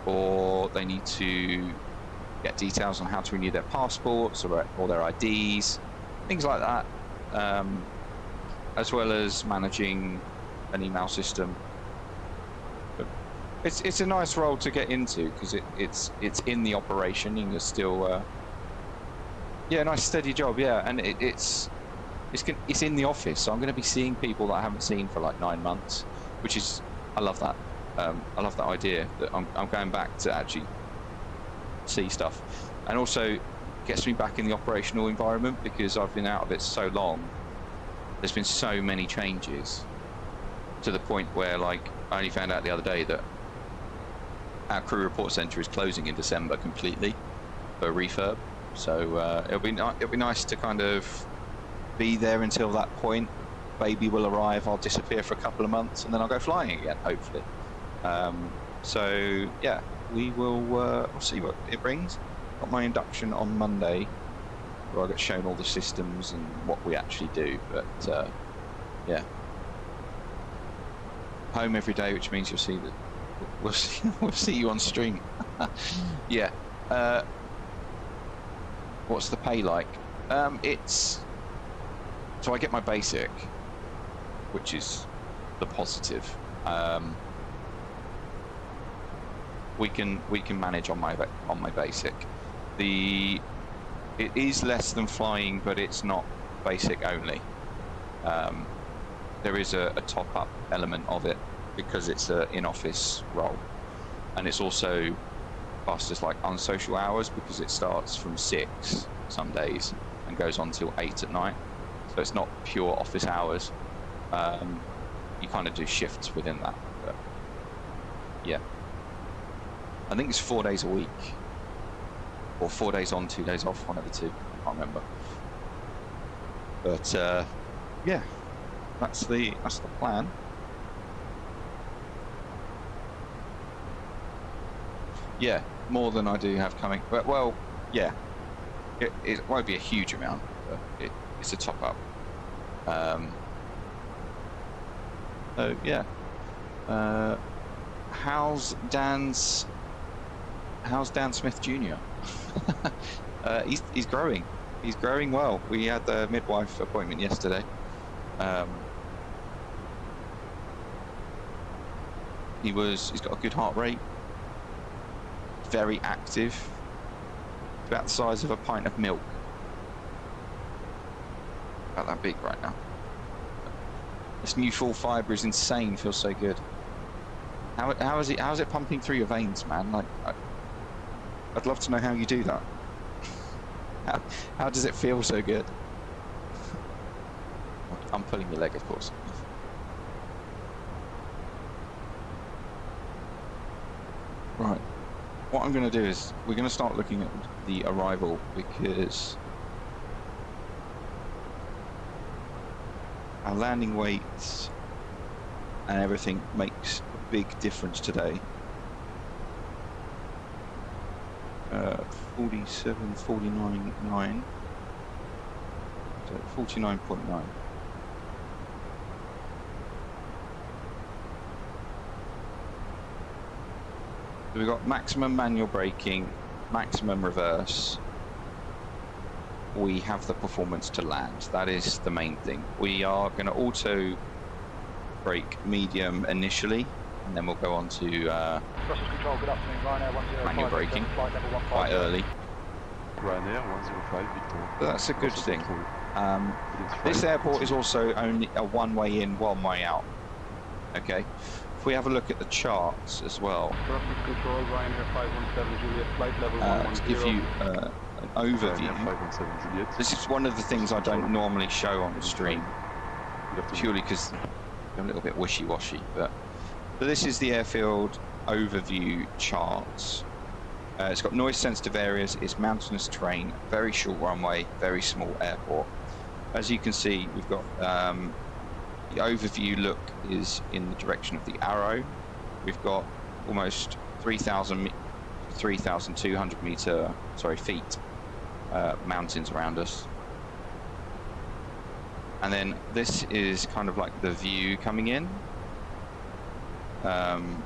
or they need to get details on how to renew their passports or their IDs, things like that, as well as managing an email system. But it's a nice role to get into because it's in the operation. You can still yeah, nice steady job. Yeah, and it's in the office, so I'm going to be seeing people that I haven't seen for like 9 months, which is, I love that. I love that idea that I'm going back to actually see stuff, and also gets me back in the operational environment because I've been out of it so long. There's been so many changes to the point where, like, I only found out the other day that our crew report center is closing in December completely for refurb. So it'll be nice to kind of be there until that point. Baby will arrive, I'll disappear for a couple of months, and then I'll go flying again, hopefully. So yeah, we'll see what it brings. Got my induction on Monday, where I get shown all the systems and what we actually do. But yeah, home every day, which means you'll see that we'll see you on stream. Yeah. What's the pay like? It's so I get my basic, which is the positive. We can manage on my basic. It is less than flying, but it's not basic only. There is a top-up element of it because it's an in-office role, and it's also classed as like unsocial hours because it starts from 6 some days and goes on till 8 at night. So it's not pure office hours. You kind of do shifts within that. But yeah, I think it's 4 days a week, or 4 days on, 2 days off, one of the two. I can't remember. But yeah, that's the plan. Yeah, more than I do have coming. But well, yeah, it won't be a huge amount, but it's a top up. So yeah, how's Dan Smith Jr.? He's growing. He's growing well. We had the midwife appointment yesterday. He's got a good heart rate. Very active. About the size of a pint of milk. About that big right now. This new full fibre is insane. Feels so good. How is it pumping through your veins, man? Like, I'd love to know how you do that. How does it feel so good? I'm pulling your leg, of course. Right. What I'm going to do is we're going to start looking at the arrival, because our landing weights and everything makes a big difference today. 47, 49.9. So 49.9. So we've got maximum manual braking, maximum reverse. We have the performance to land. That is the main thing. We are going to auto brake medium initially, and then we'll go on to Control, good afternoon, Ryanair 105, manual braking flight level 15. quite early. Ryanair 105, Victor. But that's a good thing. This airport is also only a one-way in, one-way out. Okay. If we have a look at the charts as well, Control, Ryanair 517, Juliet, flight level 110. to give you an overview, this is one of the things I don't normally show on the stream, purely because I'm a little bit wishy-washy. But this is the airfield overview charts. It's got noise-sensitive areas, it's mountainous terrain, very short runway, very small airport. As you can see, we've got the overview look is in the direction of the arrow. We've got almost 3,200 feet mountains around us. And then this is kind of like the view coming in from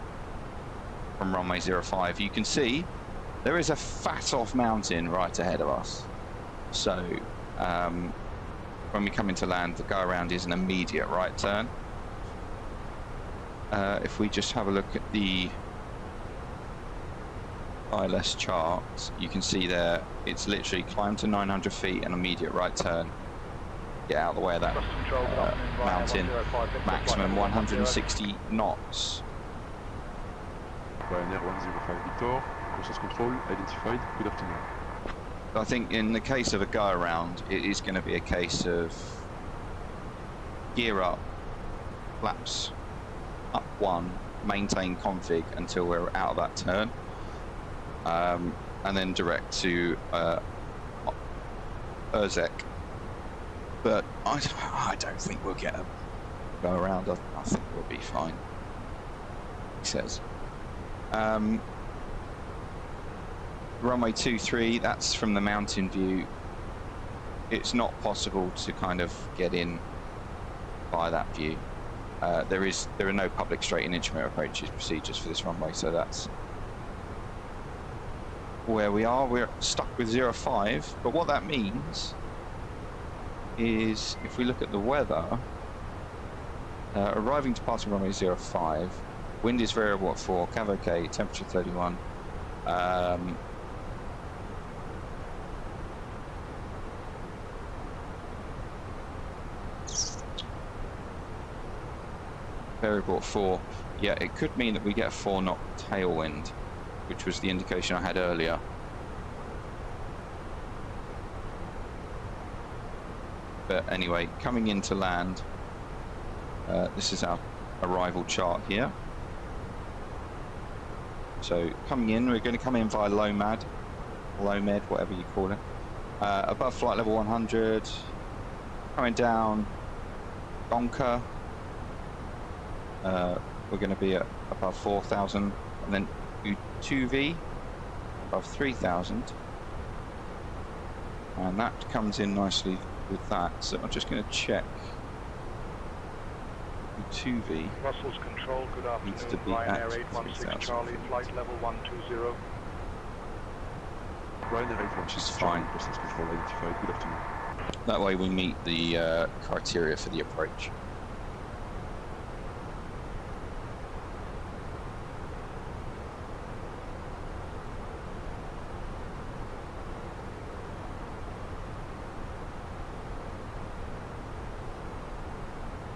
runway 05. You can see there is a fat off mountain right ahead of us. So when we come into land, the go around is an immediate right turn. If we just have a look at the ILS chart, you can see there it's literally climb to 900 feet and immediate right turn. Get out of the way of that mountain. Maximum 160 knots. Ryanair 105 Victor, process control identified, good afternoon. I think in the case of a go around, it is going to be a case of gear up, flaps up one, maintain config until we're out of that turn, and then direct to Urzek. But I don't think we'll get a go around. I think we'll be fine, he says. Runway 23, that's from the mountain view. It's not possible to kind of get in by that view. There are no public straight and instrument approaches procedures for this runway, so that's where we are. We're stuck with 05, but what that means is if we look at the weather, arriving departing runway 05, wind is variable at 4, cav okay, temperature 31. Variable at 4. Yeah, it could mean that we get a 4-knot tailwind, which was the indication I had earlier. But anyway, coming into land, this is our arrival chart here. So coming in, we're going to come in via low med, whatever you call it. Above flight level 100, coming down Donker. We're going to be at above 4,000, and then U2V above 3,000, and that comes in nicely with that. So I'm just going to check. U2V Brussels Control, good afternoon. needs to be Ryanair at 816 3,000 Charlie, feet. flight level 120. Ryanair 81, which is fine. Customs control identified. Good afternoon. That way we meet the criteria for the approach.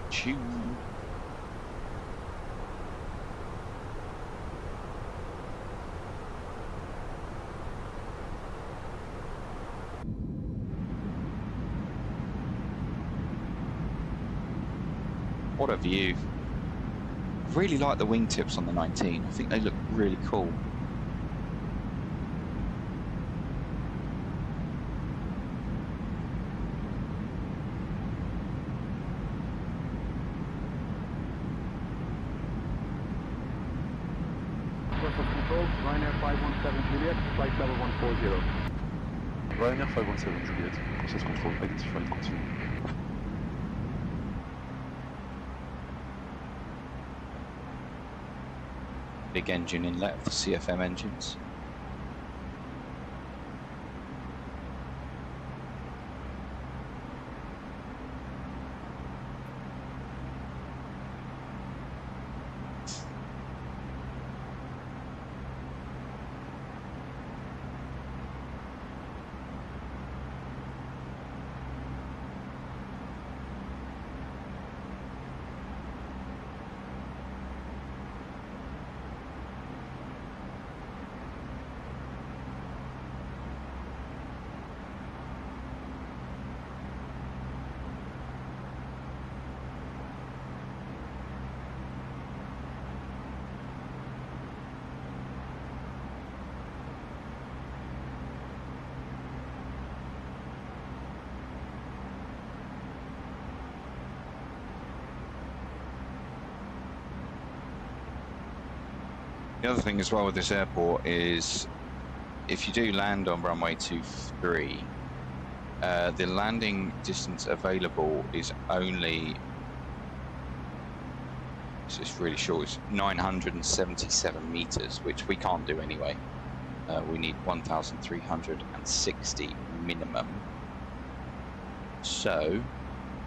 Choo. What a view. I really like the wingtips on the 19. I think they look really cool. Control, Ryanair 517 Juliet, flight level 140. Ryanair 517 Juliet, process control identified, continue. Big engine inlet of the CFM engines. The other thing as well with this airport is if you do land on runway 23, the landing distance available is only, it's really short, it's 977 meters, which we can't do anyway. We need 1,360 minimum. So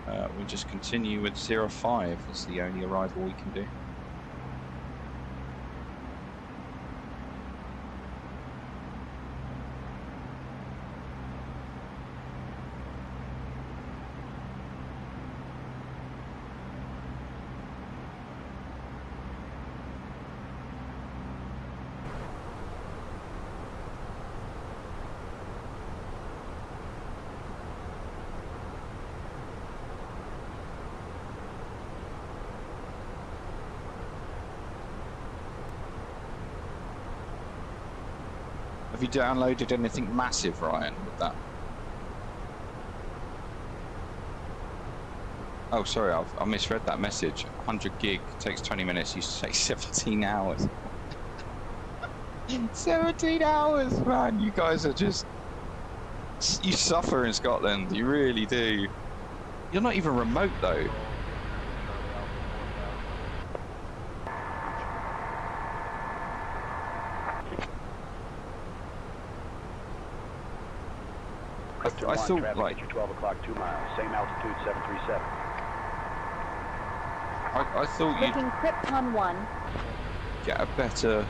we'll just continue with 05 as the only arrival we can do. Have you downloaded anything massive, Ryan, with that? Oh, sorry, I misread that message. 100 gig takes 20 minutes, used to take 17 hours. 17 hours, man! You guys are just... You suffer in Scotland, you really do. You're not even remote, though. I thought, like, 12 o'clock, 2 miles, same altitude, 737. I thought you'd Taking Krypton 1. get a better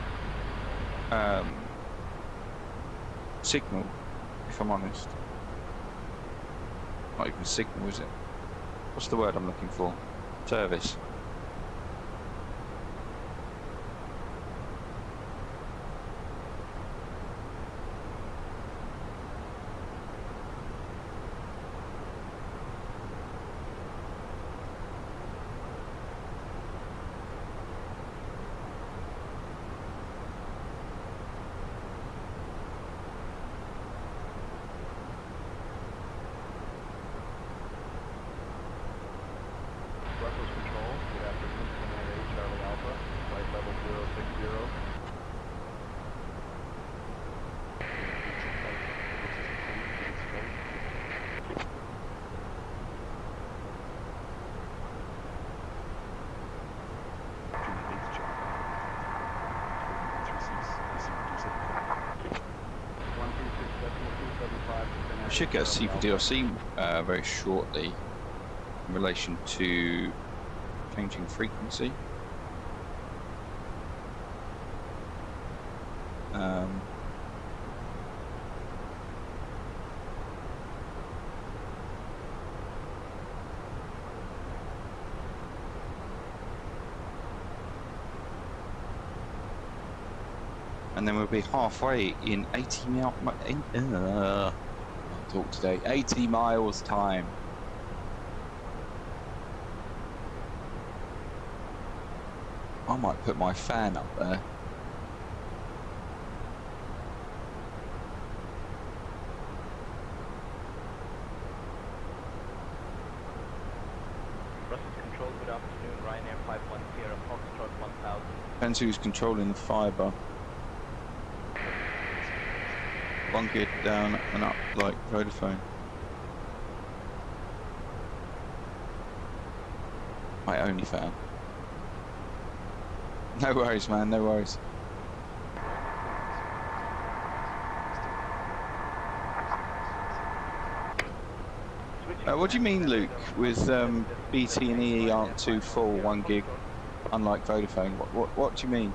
signal, if I'm honest. Not even signal, is it? What's the word I'm looking for? Service. Brussels Control, should get a C4DLC very shortly in relation to changing frequency. And then we'll be halfway in 80 I'll talk today. 80 miles time. I might put my fan up there. Control, good afternoon. Ryanair 510, Foxtrot 1000. Depends who's controlling the fibre. One gig down and up like Vodafone. My only fan. No worries, man, no worries. What do you mean, Luke, with BT and EE aren't too full, 1 gig, unlike Vodafone? What do you mean?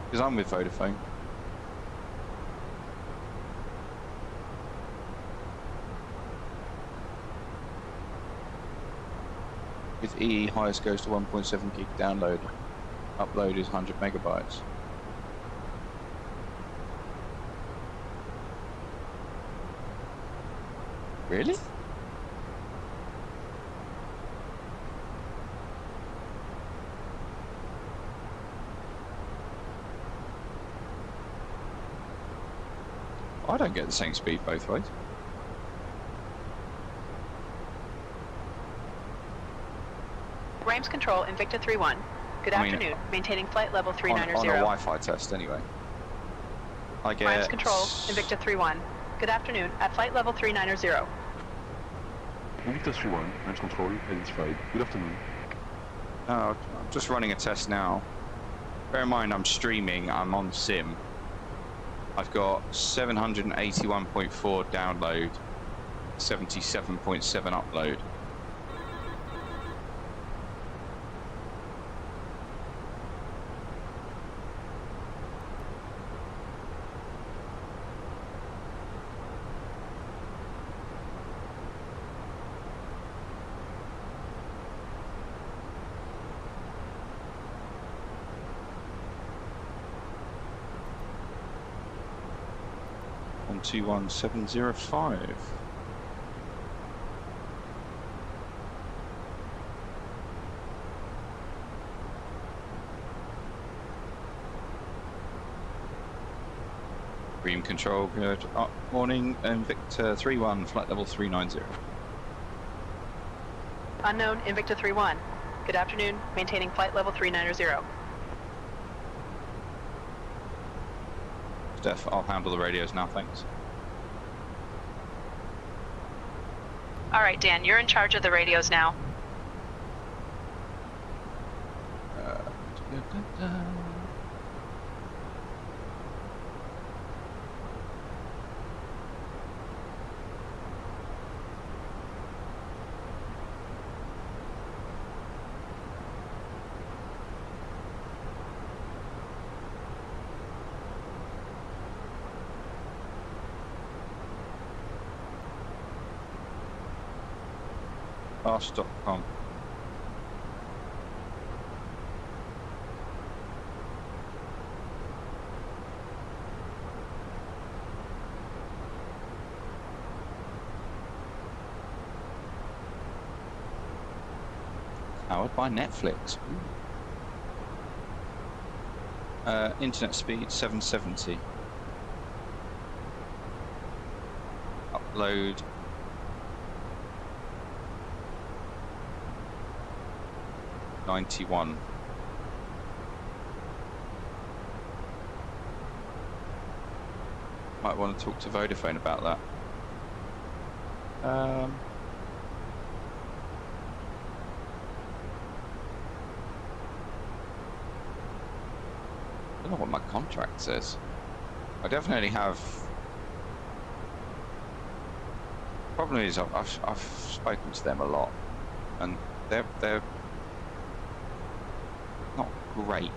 Because I'm with Vodafone. With EE, highest goes to 1.7 gig download. Upload is 100 megabytes. Really? I don't get the same speed both ways. Rames Control, Invicta 3-1. Good afternoon. Maintaining flight level 390. On a Wi-Fi test, anyway. I get... Rames Control, Invicta 3-1. Good afternoon. At flight level 390. Invicta 3-1, Rames Control, identified. Good afternoon. I'm just running a test now. Bear in mind, I'm streaming. I'm on Sim. I've got 781.4 download, 77.7 upload. On 21705. Ream Control, good morning, Invicta 3-1, flight level 390. Unknown, Invicta 3-1. Good afternoon. Maintaining flight level 390. Steph, I'll handle the radios now, thanks. All right, Dan, you're in charge of the radios now. Fast.com. Powered by Netflix. Internet speed 770. Upload 91. Might want to talk to Vodafone about that. I don't know what my contract says. I definitely have Problem is, I've spoken to them a lot, and they're not great.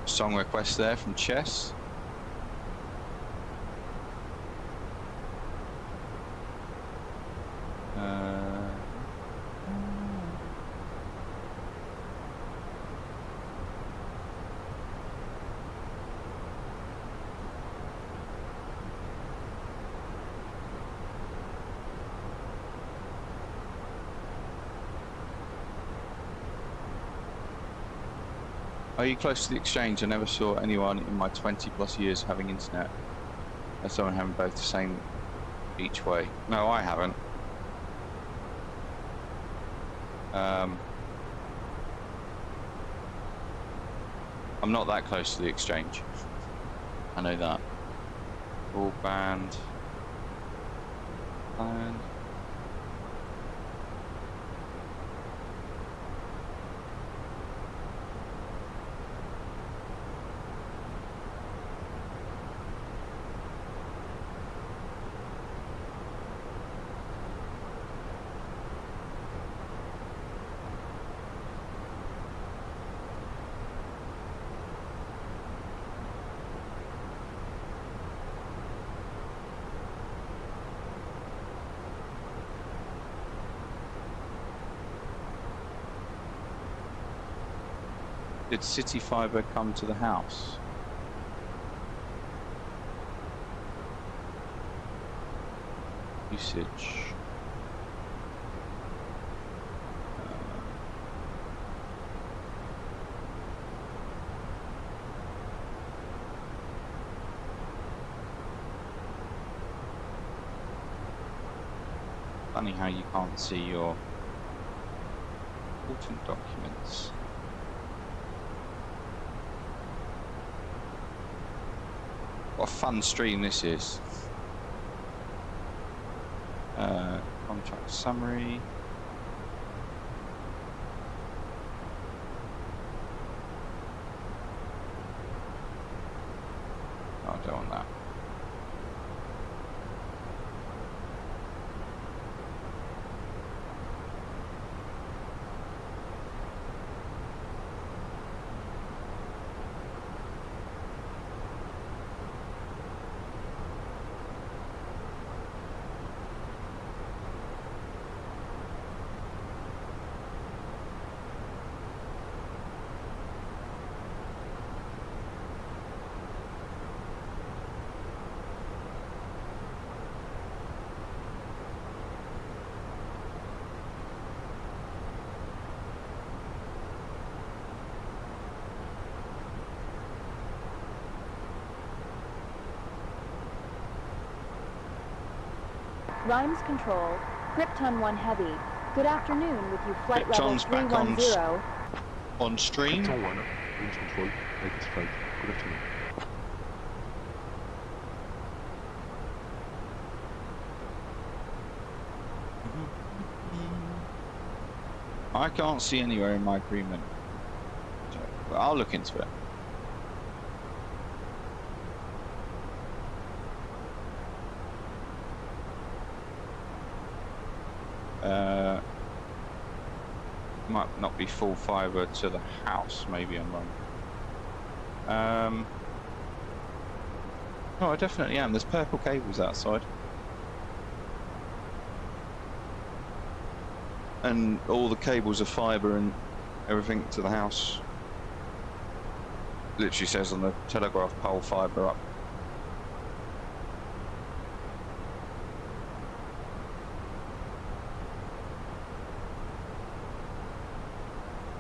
Song request there from Chess. Are you close to the exchange? I never saw anyone in my 20+ years having internet. Or someone having both the same each way. No, I haven't. I'm not that close to the exchange. I know that. Broadband. And did City Fibre come to the house? Usage. Funny how you can't see your important documents. What a fun stream this is. Contract summary. Oh, I don't want that. Rhymes Control, Krypton 1 Heavy. Good afternoon with you flight level Krypton's back 310. on stream. Krypton 1, Rhymes Control, latest flight. Good afternoon. I can't see anywhere in my agreement. But I'll look into it. Might not be full fibre to the house, maybe I'm wrong. No, I definitely am. There's purple cables outside. And all the cables are fibre and everything to the house. Literally says on the telegraph pole, fibre up.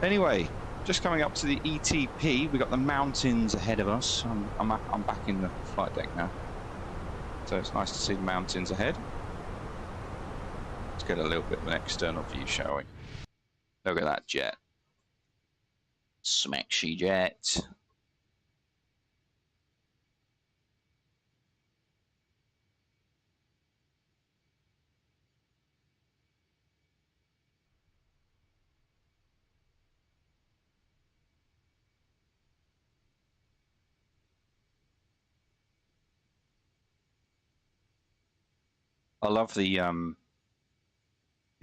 Anyway, just coming up to the ETP, we got the mountains ahead of us. I'm back in the flight deck now, so it's nice to see the mountains ahead. Let's get a little bit of an external view, shall we? Look at that jet, smacksy jet. I love the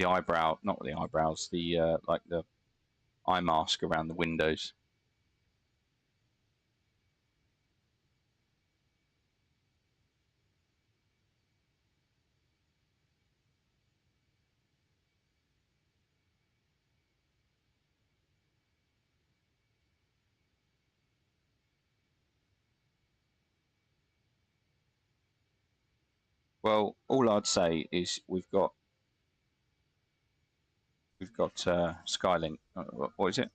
eyebrow, not the eyebrows, the like the eye mask around the windows. Well, all I'd say is we've got Skylink. What is it?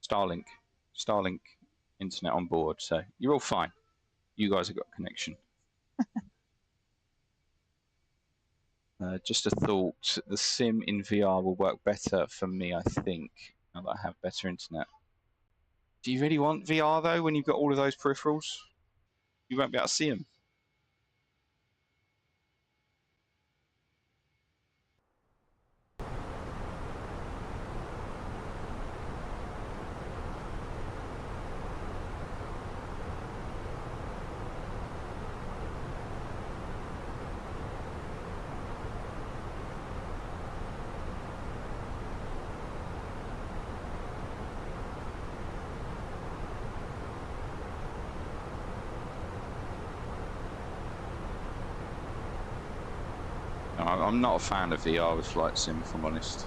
Starlink internet on board. So you're all fine. You guys have got a connection. Just a thought. The sim in VR will work better for me, I think, now that I have better internet. Do you really want VR though when you've got all of those peripherals? You won't be able to see them. I'm not a fan of VR with flight sim, if I'm honest.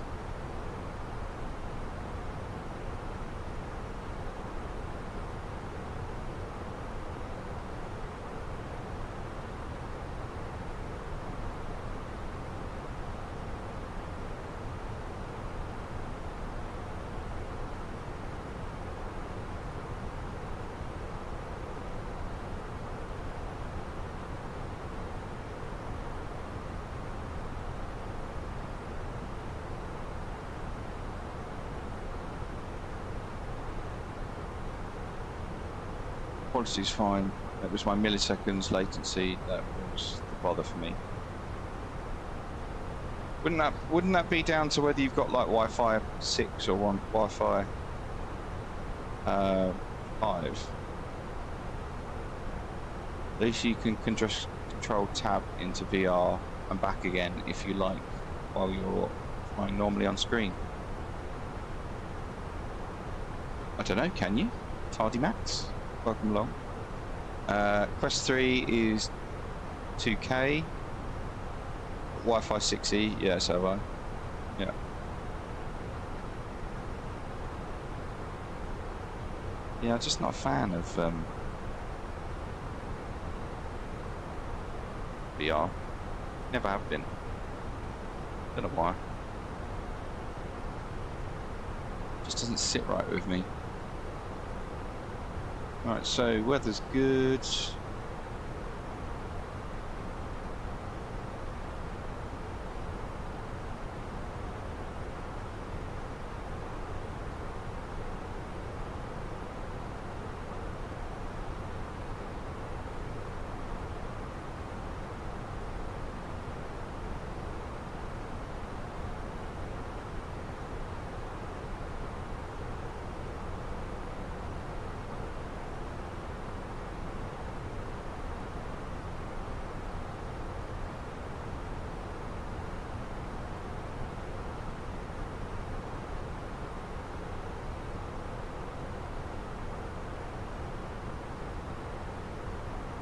Quality's fine. That was my milliseconds latency. That was the bother for me. Wouldn't that be down to whether you've got like Wi-Fi 6 or Wi-Fi 5? At least you can just control tab into VR and back again if you like while you're flying normally on screen. I don't know, can you? Tardy Max? Welcome along. Quest 3 is 2K. Wi-Fi 6E, yeah, so have I. Yeah. Yeah, I'm just not a fan of VR. Never have been. Don't know why. Just doesn't sit right with me. Alright, so weather's good.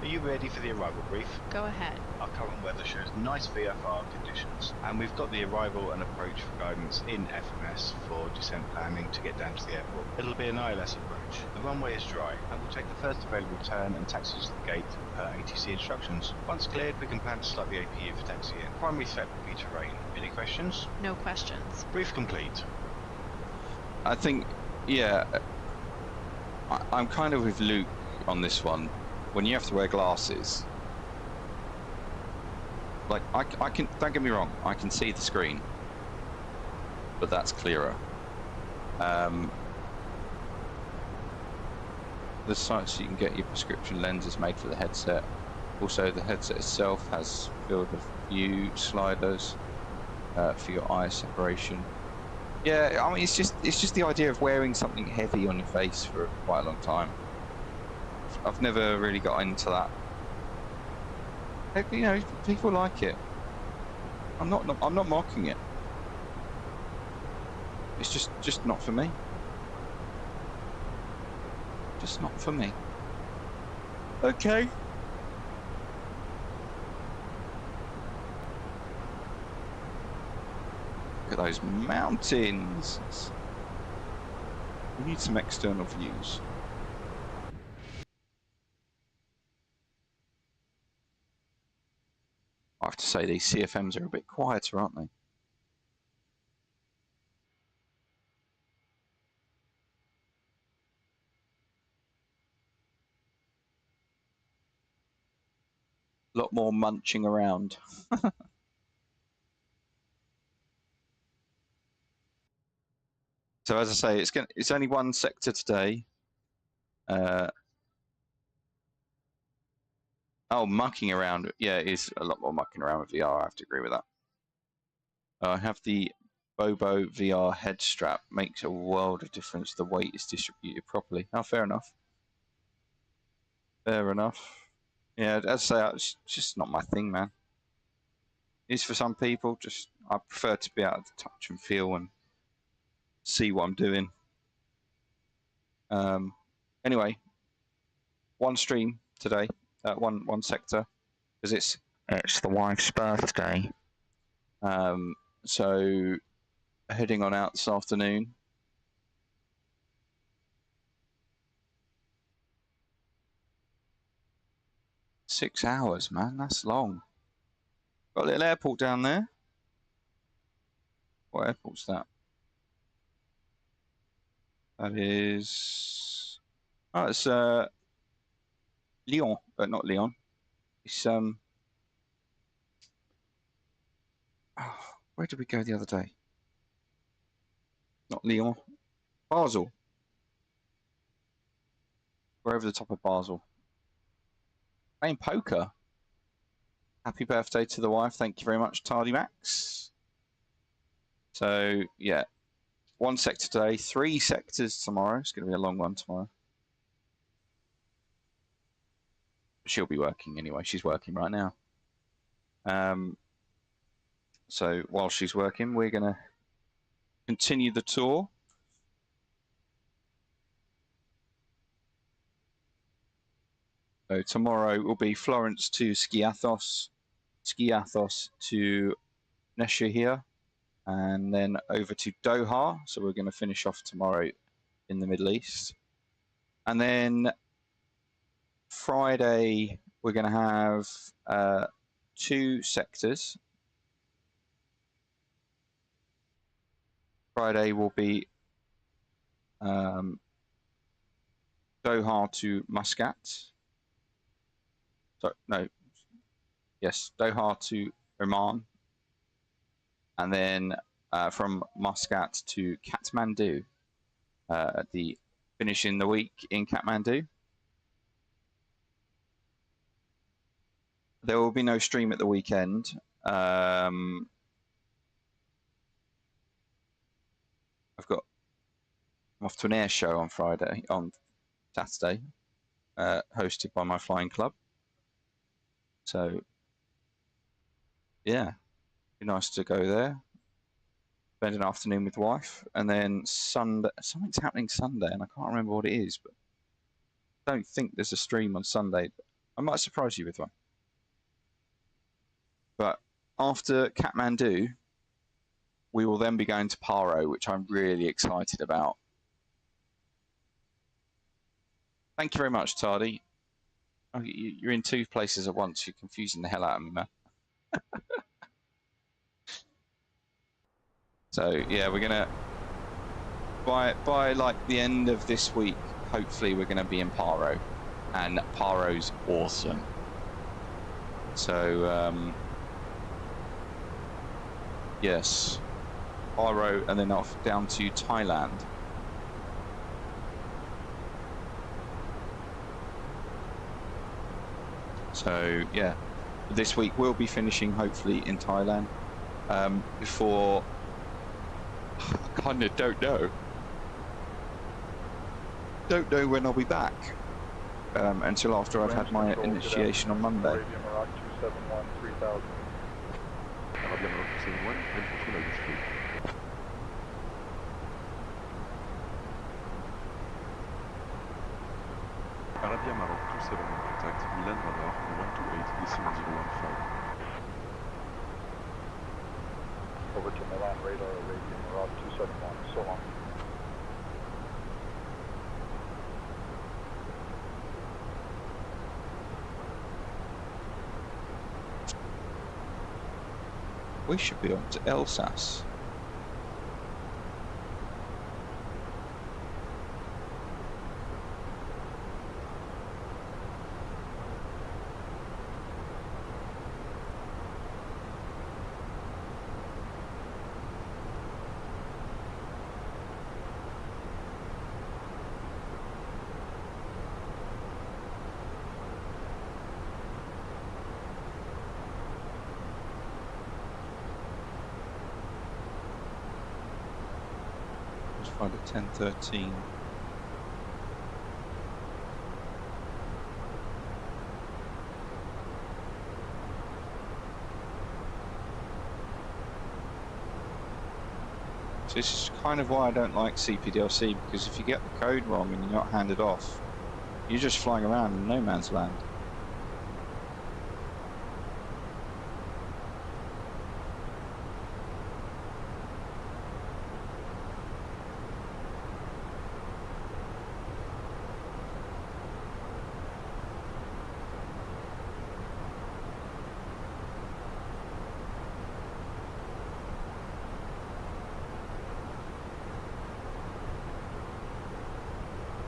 Are you ready for the arrival brief? Go ahead. Our current weather shows nice VFR conditions, and we've got the arrival and approach guidance in FMS for descent planning to get down to the airport. It'll be an ILS approach. The runway is dry, and we'll take the first available turn and taxi to the gate per ATC instructions. Once cleared, we can plan to select the APU for taxiing. Primary threat will be terrain. Any questions? No questions. Brief complete. I think, yeah, I'm kind of with Luke on this one. When you have to wear glasses, like I can, don't get me wrong, I can see the screen, but that's clearer. The sites you can get your prescription lenses made for the headset. Also, the headset itself has field of view sliders for your eye separation. Yeah, I mean it's just the idea of wearing something heavy on your face for quite a long time. I've never really got into that. You know, people like it. I'm not mocking it. It's just not for me. Just not for me. Okay. Look at those mountains. We need some external views. I have to say these CFMs are a bit quieter, aren't they? A lot more munching around. So as I say, it's only one sector today. Oh, mucking around. Yeah, it is a lot more mucking around with VR. I have to agree with that. I have the Bobo VR head strap. Makes a world of difference. The weight is distributed properly. Oh, fair enough. Fair enough. Yeah, as I say, it's just not my thing, man. It is for some people. Just I prefer to be able to touch and feel and see what I'm doing. Anyway, one stream today. One sector, because it's the wife's birthday. So heading on out this afternoon. Six hours, man, that's long. Got a little airport down there. What airport's that? That is... Oh, it's Lyon, but not Lyon. It's where did we go the other day? Not Lyon. Basel. We're over the top of Basel. Playing poker. Happy birthday to the wife. Thank you very much, Tardy Max. So, yeah. One sector today, 3 sectors tomorrow. It's going to be a long one tomorrow. She'll be working anyway. She's working right now. So while she's working, we're going to continue the tour. So tomorrow will be Florence to Skiathos, Skiathos to Neshahir, and then over to Doha. So we're going to finish off tomorrow in the Middle East. And then Friday, we're going to have 2 sectors. Friday will be Doha to Muscat. So, no, yes, Doha to Oman. And then from Muscat to Kathmandu, finishing the week in Kathmandu. There will be no stream at the weekend. I'm off to an air show on Saturday, hosted by my flying club. So, yeah, be nice to go there, spend an afternoon with the wife, and then Sunday, something's happening Sunday, and I can't remember what it is, but I don't think there's a stream on Sunday. But I might surprise you with one. But after Kathmandu, we will then be going to Paro, which I'm really excited about. Thank you very much, Tardy. Oh, you're in 2 places at once. You're confusing the hell out of me, man. So yeah, we're gonna by like the end of this week, hopefully we're gonna be in Paro, and Paro's awesome. So yes, Paro, and then off down to Thailand. So yeah, this week we'll be finishing hopefully in Thailand. Before, I kind of don't know when I'll be back until after I've had my initiation on Monday. 271 3000. Arabia Maroc 271 and control at this free. Arabia Maroc 271 contact Milan radar 128.015. Over to Milan radar, Arabian Maroc 271, so long. We should be on to Alsace. Find at 10:13. So this is kind of why I don't like CPDLC, because if you get the code wrong and you're not handed off, you're just flying around in no man's land.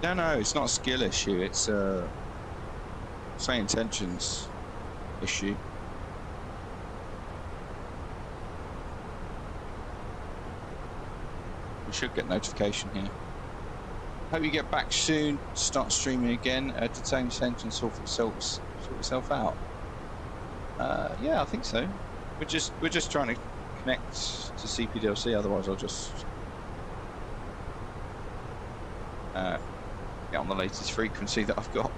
No, it's not a skill issue, it's a SayIntentions issue. We should get notification here. Hope you get back soon, start streaming again. Did SayIntentions sort itself out? Yeah, I think so. We're just trying to connect to CPDLC, otherwise I'll just get on the latest frequency that I've got.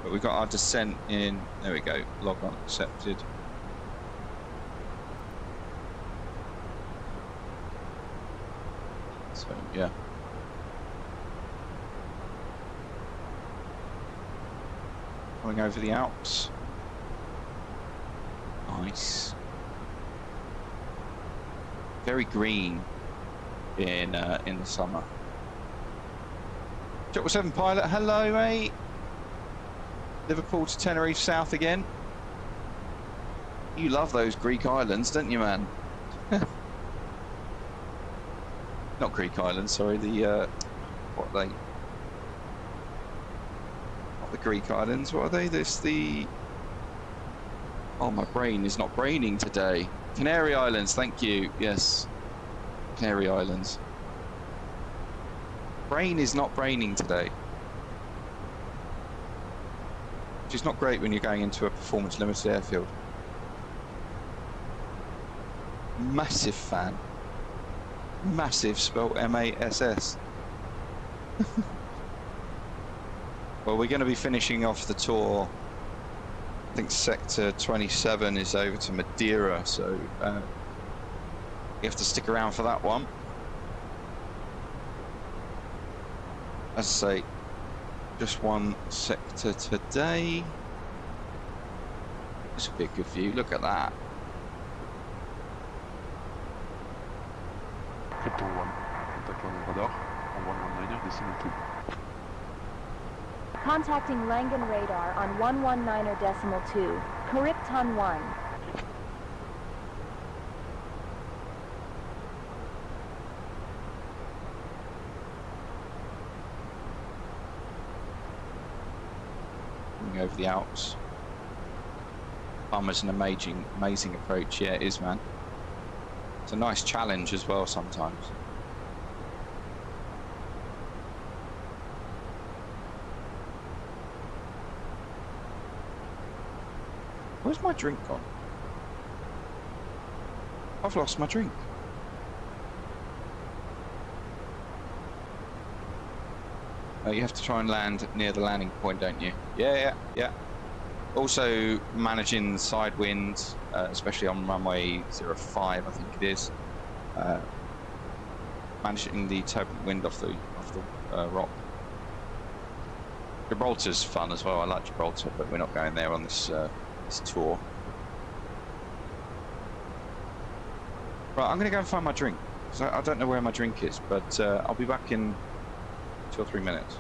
But we've got our descent in. There we go. Log on accepted. So yeah. Coming over the Alps. Nice. Very green in the summer. 777 pilot, hello mate. Liverpool to Tenerife south again. You love those Greek islands, don't you, man? Not Greek islands, sorry. The what are they? Not the Greek islands. What are they? This the. Oh, my brain is not braining today. Canary Islands, thank you. Yes. Canary Islands. Brain is not braining today. Which is not great when you're going into a performance limited airfield. Massive fan. Massive, spelled MASS. Well, we're going to be finishing off the tour. I think sector 27 is over to Madeira, so you have to stick around for that one. As I say, just one sector today. This will be a good view, look at that. Crypto 1, contact on radar on 119.2. Contacting Langen radar on 119.2, Krypton 1. Coming over the Alps. Is an amazing approach. Yeah, it is, man. It's a nice challenge as well sometimes. Where's my drink gone? I've lost my drink. Oh, you have to try and land near the landing point, don't you? Yeah. Also managing side wind, especially on runway 05, I think it is. Managing the turbulent wind off the rock. Gibraltar's fun as well. I like Gibraltar, but we're not going there on this this tour. Right, I'm going to go and find my drink. So I don't know where my drink is, but I'll be back in 2 or 3 minutes.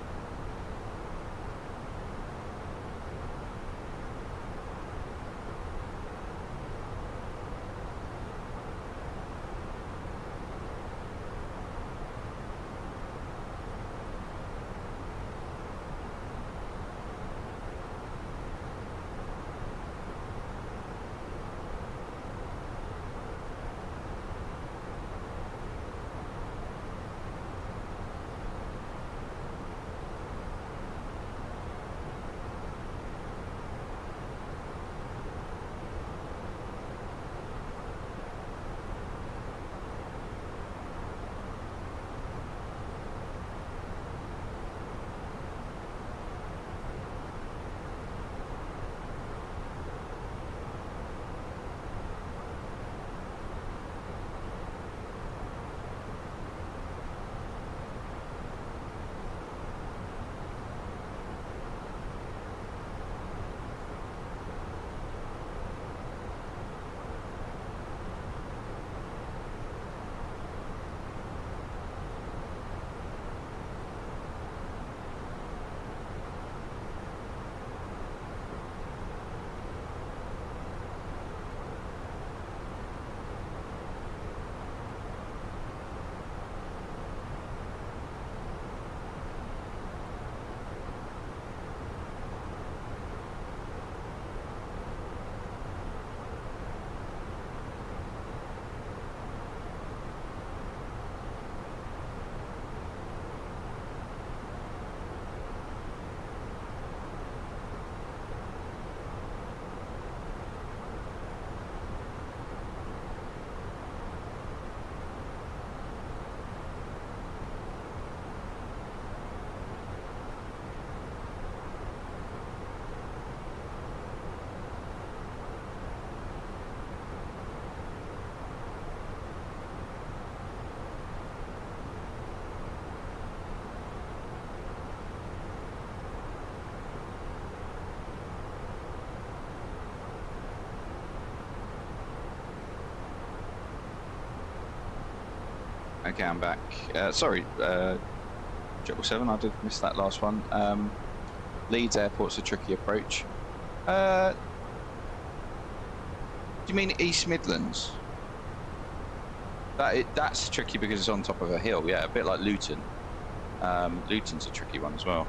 Okay, I'm back. Sorry, 777, I did miss that last one. Leeds Airport's a tricky approach. Do you mean East Midlands? That's tricky because it's on top of a hill, yeah, a bit like Luton. Luton's a tricky one as well.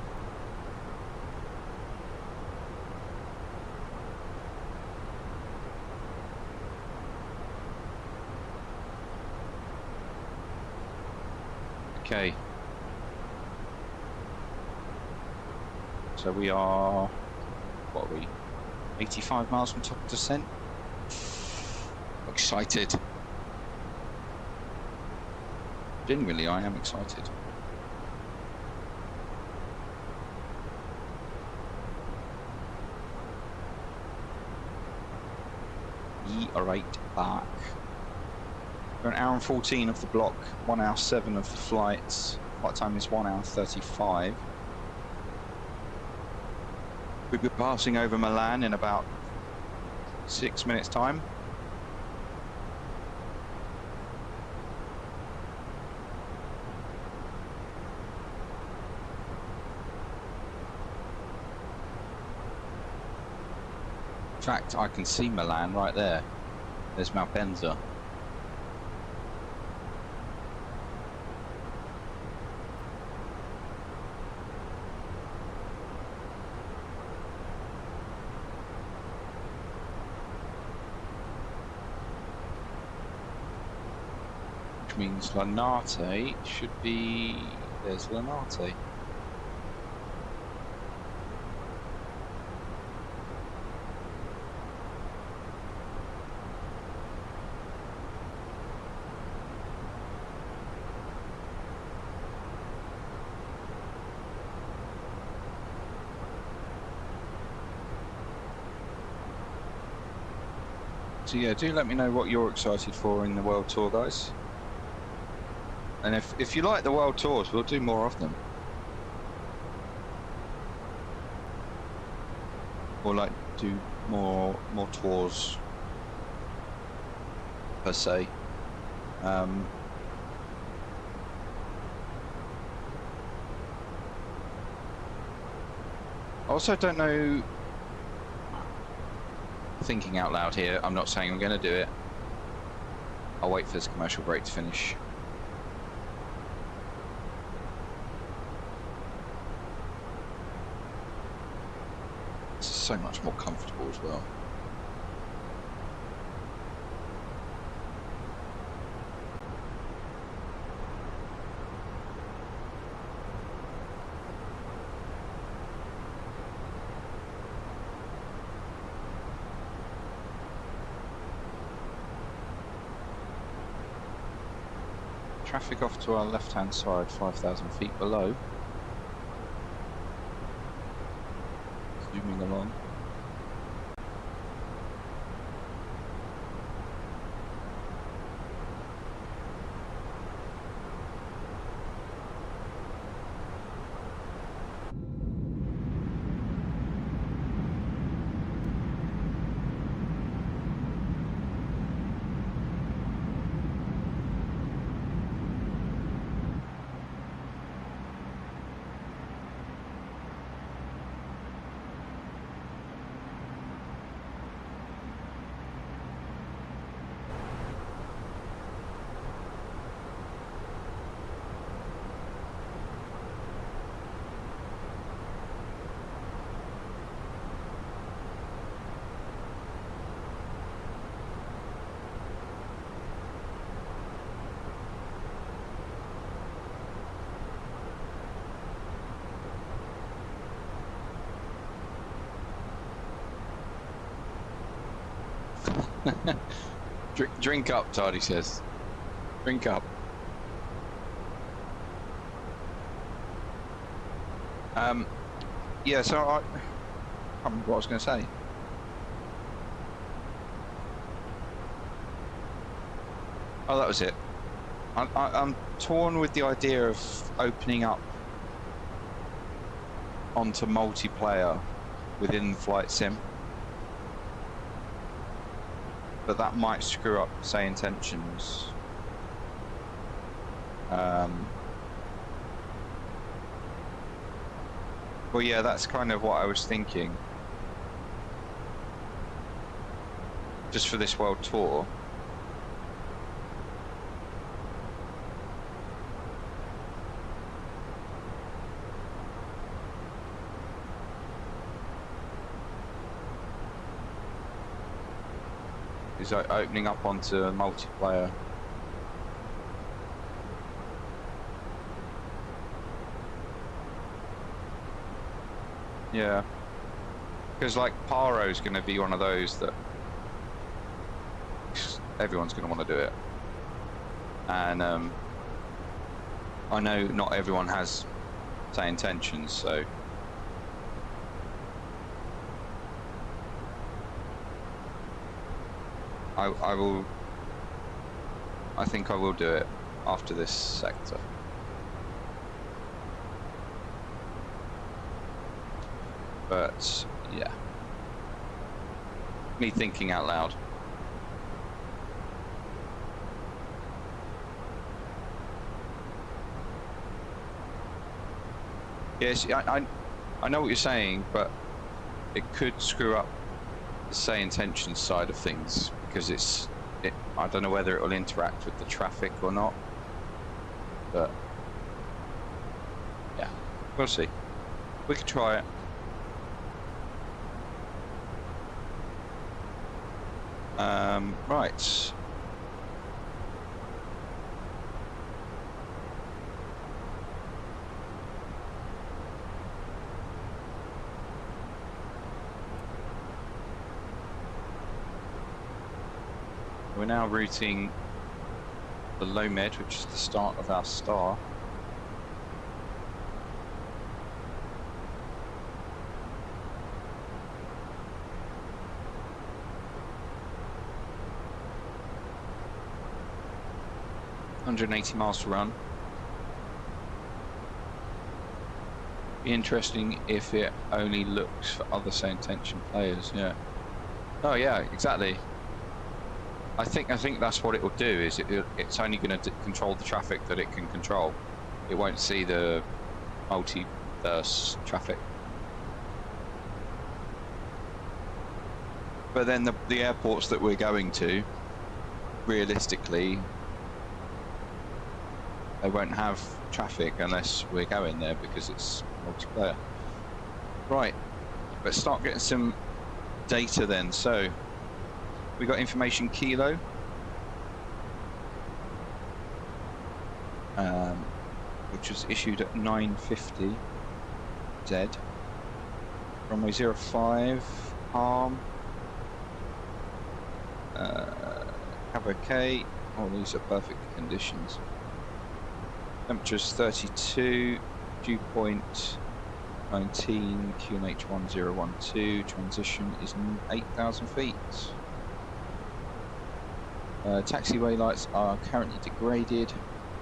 Okay. So we are, what are we, 85 miles from top of descent? Excited. Genuinely, I am excited. We are right back. We're an hour and 14 of the block, 1 hour 7 of the flights. Flight time is 1 hour 35. We'll be passing over Milan in about 6 minutes' time. In fact, I can see Milan right there. There's Malpensa. Means Linate should be, there's Linate. So yeah, do let me know what you're excited for in the world tour, guys. And if you like the world tours, we'll do more of them. Or like do more tours per se. I also don't know, thinking out loud here, I'm not saying I'm going to do it. I'll wait for this commercial break to finish. It's so much more comfortable as well. Traffic off to our left-hand side, 5,000 feet below. Zooming along. Drink up, Tardy says. Drink up. Yeah, so I can't remember what I was going to say. Oh, that was it. I'm torn with the idea of opening up onto multiplayer within the flight sim. But that might screw up SayIntentions. Well, yeah, that's kind of what I was thinking. Just for this world tour. Is opening up onto multiplayer. Yeah, because like Paro's going to be one of those that everyone's going to want to do it, and I know not everyone has SayIntentions, so I think I will do it after this sector. But yeah, me thinking out loud. Yes, I know what you're saying, but it could screw up the SayIntentions side of things, because I don't know whether it will interact with the traffic or not, but yeah, we'll see. We could try it. Right. We're now routing the low med, which is the start of our star. 180 miles to run. Be interesting if it only looks for other SayIntention players. Yeah. Oh yeah, exactly. I think that's what it will do. Is it's only going to control the traffic that it can control. It won't see the multiverse traffic. But then the airports that we're going to, realistically, they won't have traffic unless we're going there because it's multiplayer. Right, let's start getting some data then. So we got information kilo, which was issued at 9:50 Z. Runway 05, arm, K. Oh, these are perfect conditions. Temperature's 32, dew point 19, QNH 1012, transition is 8,000 feet. Taxiway lights are currently degraded,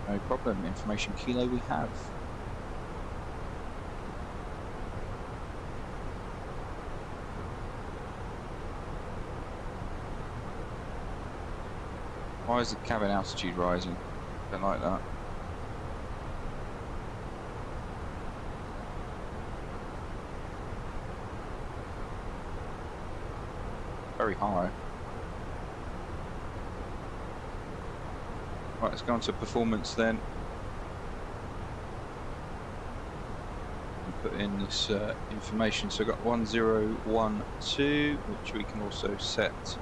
no problem, information kilo we have. Why is the cabin altitude rising? Don't like that. Very high. Right, let's go on to performance then. And put in this information. So I've got 1012, which we can also set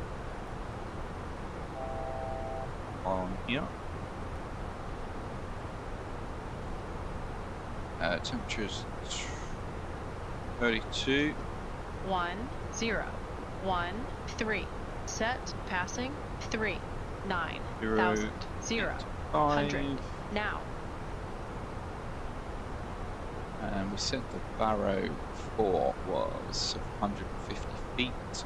on here. Temperatures 32. 1013. Set passing 39,000. 100. Now. And we said the barrow for was 150 feet.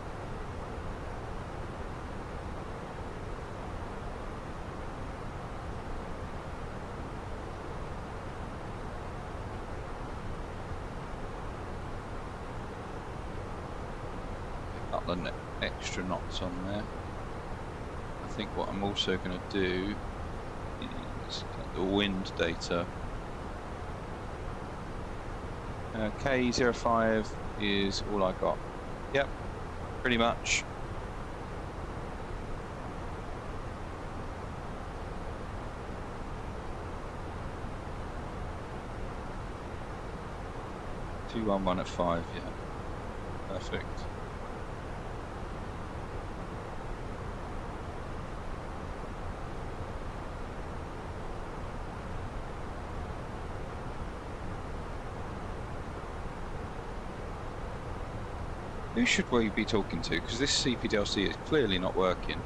Couple of extra knots on there. I think what I'm also going to do is get the wind data. K05 is all I got. Yep, pretty much. (211) at 5, yeah. Perfect. Who should we be talking to? Because this CPDLC is clearly not working.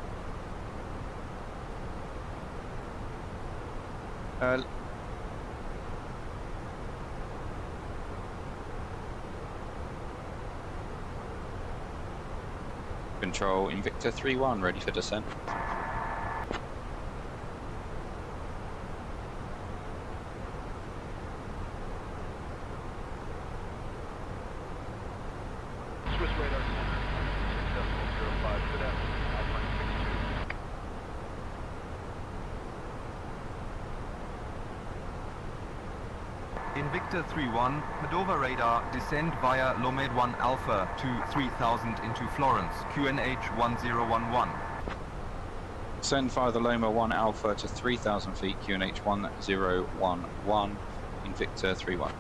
Control, Invicta 3-1, ready for descent. Invicta 3-1, Medova radar, descend via Lomed 1 Alpha to 3000 into Florence, QNH 1011. Descend via the Loma 1 Alpha to 3000 feet, QNH 1011, Invicta 3-1.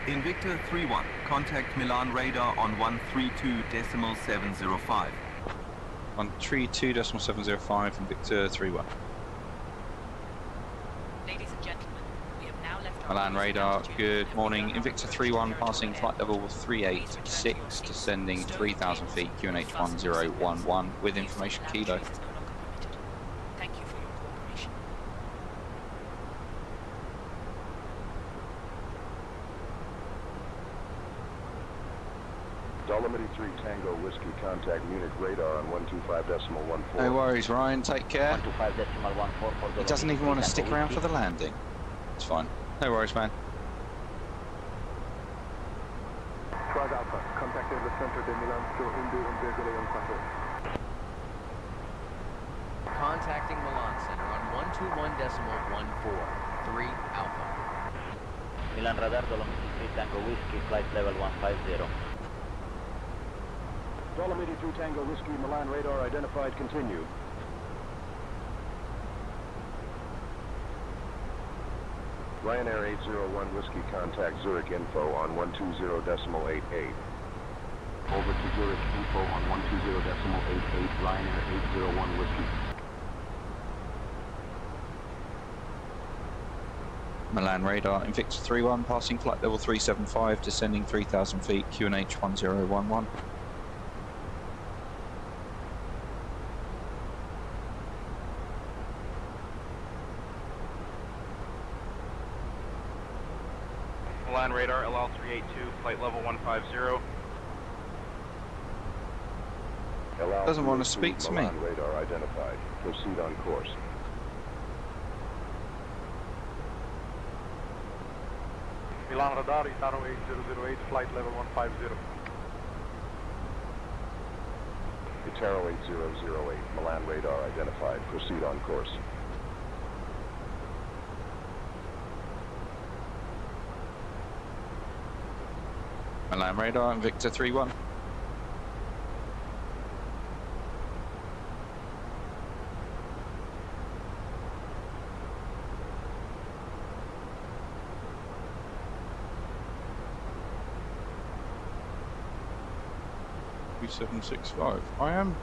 Invicta 3-1, contact Milan radar on 132.705. 132.705, Invicta 3-1. Ladies and gentlemen, we have now left Milan radar, good morning. Invicta 3-1 passing flight level 386, descending 3000 feet, QNH 1011 with information kilo. Thank you for your cooperation. Dolomiti 3 Tango Whiskey, contact Munich radar on 125.14. No worries, Ryan. Take care. 125.14 for He doesn't even want to stick around for the landing. It's fine. No worries, man. Prague Alpha, contacted the Centro de Milan to Indu and Virgile on Pato. Contacting Milan Center on 121.14. 3 Alpha. Milan radar, Dolomiti 3 Tango Whiskey, flight level 150. Dolomiti 2 Tango Whiskey, Milan radar identified, continue. Ryanair 801 Whiskey, contact Zurich info on 120.88. Over to Zurich info on 120.88, Ryanair 801 Whiskey. Milan radar, Invicta 3-1, passing flight level 375, descending 3,000 feet, QNH 1011. Milan radar, LL 382, flight level 150. Doesn't want to speak to me. Milan radar identified. Proceed on course. Milan radar, Itaro 8008, flight level 150. Itaro 8008, Milan radar identified. Proceed on course. Milan radar, Invicta 3-1. $765. I am.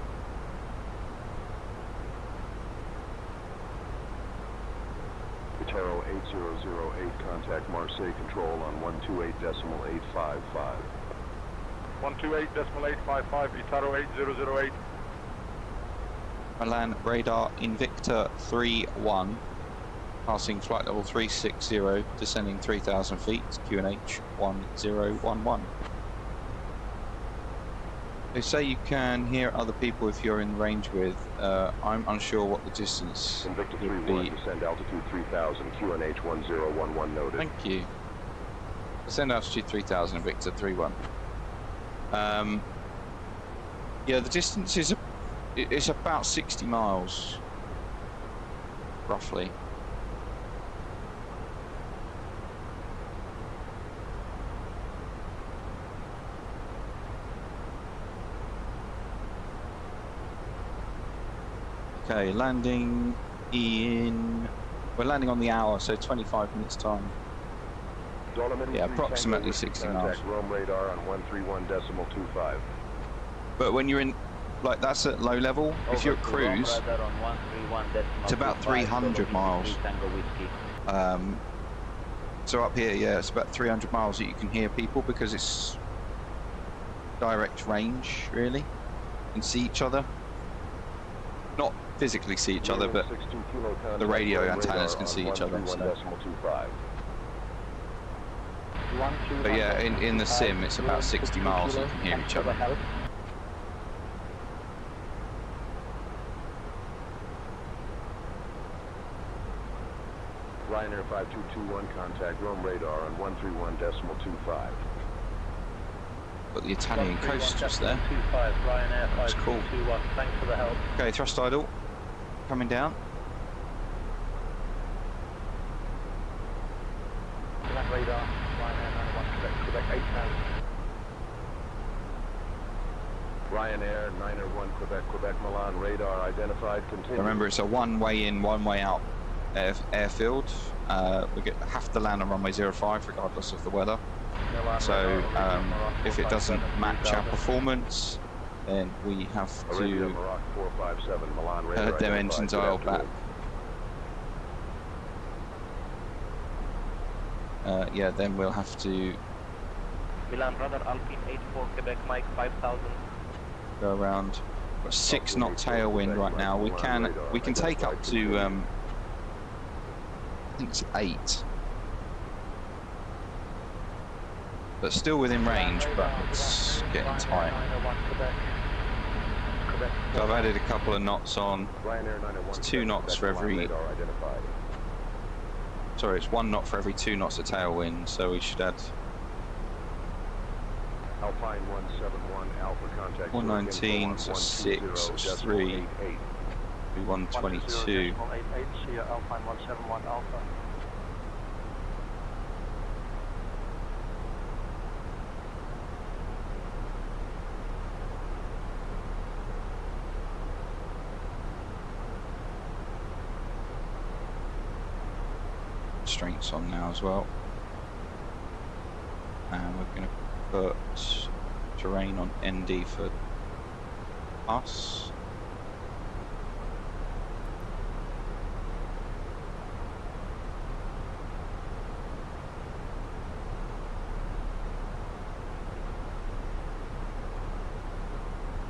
Itaro 8008, contact Marseille control on 128.855. 128.855, Itaro 8008. Milan radar, Invicta 3-1, passing flight level 360, descending 3,000 feet, QNH 1011. They say you can hear other people if you're in range with. I'm unsure what the distance Invicta would 3-1, be. descend altitude 3000, QNH 1011 noted. Thank you. Descend altitude 3000, Invicta 3-1. Yeah, the distance is it's about 60 miles, roughly. Okay, landing in... We're landing on the hour, so 25 minutes time. Dolomiti Yeah, 3 approximately Tango 60 contact miles. Rome radar on 131.25. But when you're in, like, that's at low level. If you're at cruise, it's about 300 miles. So up here, yeah, it's about 300 miles that you can hear people because it's direct range, really. You can see each other. Not physically see each other, but the radio antennas can see each other. So. But yeah, in the sim, it's about 60 miles you can hear each other. Ryanair 5221, contact Rome radar on 131.25. Got the Italian coast just there. 25, Ryanair That's cool. 5221, thanks for the help. Okay, thrust idle, coming down. Milan radar, Ryanair 91, Quebec 8000. Ryanair 901, Quebec Milan radar identified, continue. Remember, it's a one-way in, one-way out airfield. We have to land on runway 05 regardless of the weather. So if it doesn't match our performance, then we have to hurt them engines oil back. Yeah, then we'll have to Milan radar Alpine 84, Quebec Mike 5000. go around. Got 6 knot tailwind right now. We can take up to I think it's 8. but still within range, but it's getting tight. So I've added a couple of knots on. It's 2 knots for every. Sorry, it's 1 knot for every 2 knots of tailwind, so we should add. Alpine 171 Alpha contact 119, so 6, that's 3, 122. Alpine 171 Alpha. Constraints on now as well. And we're going to put terrain on ND for us.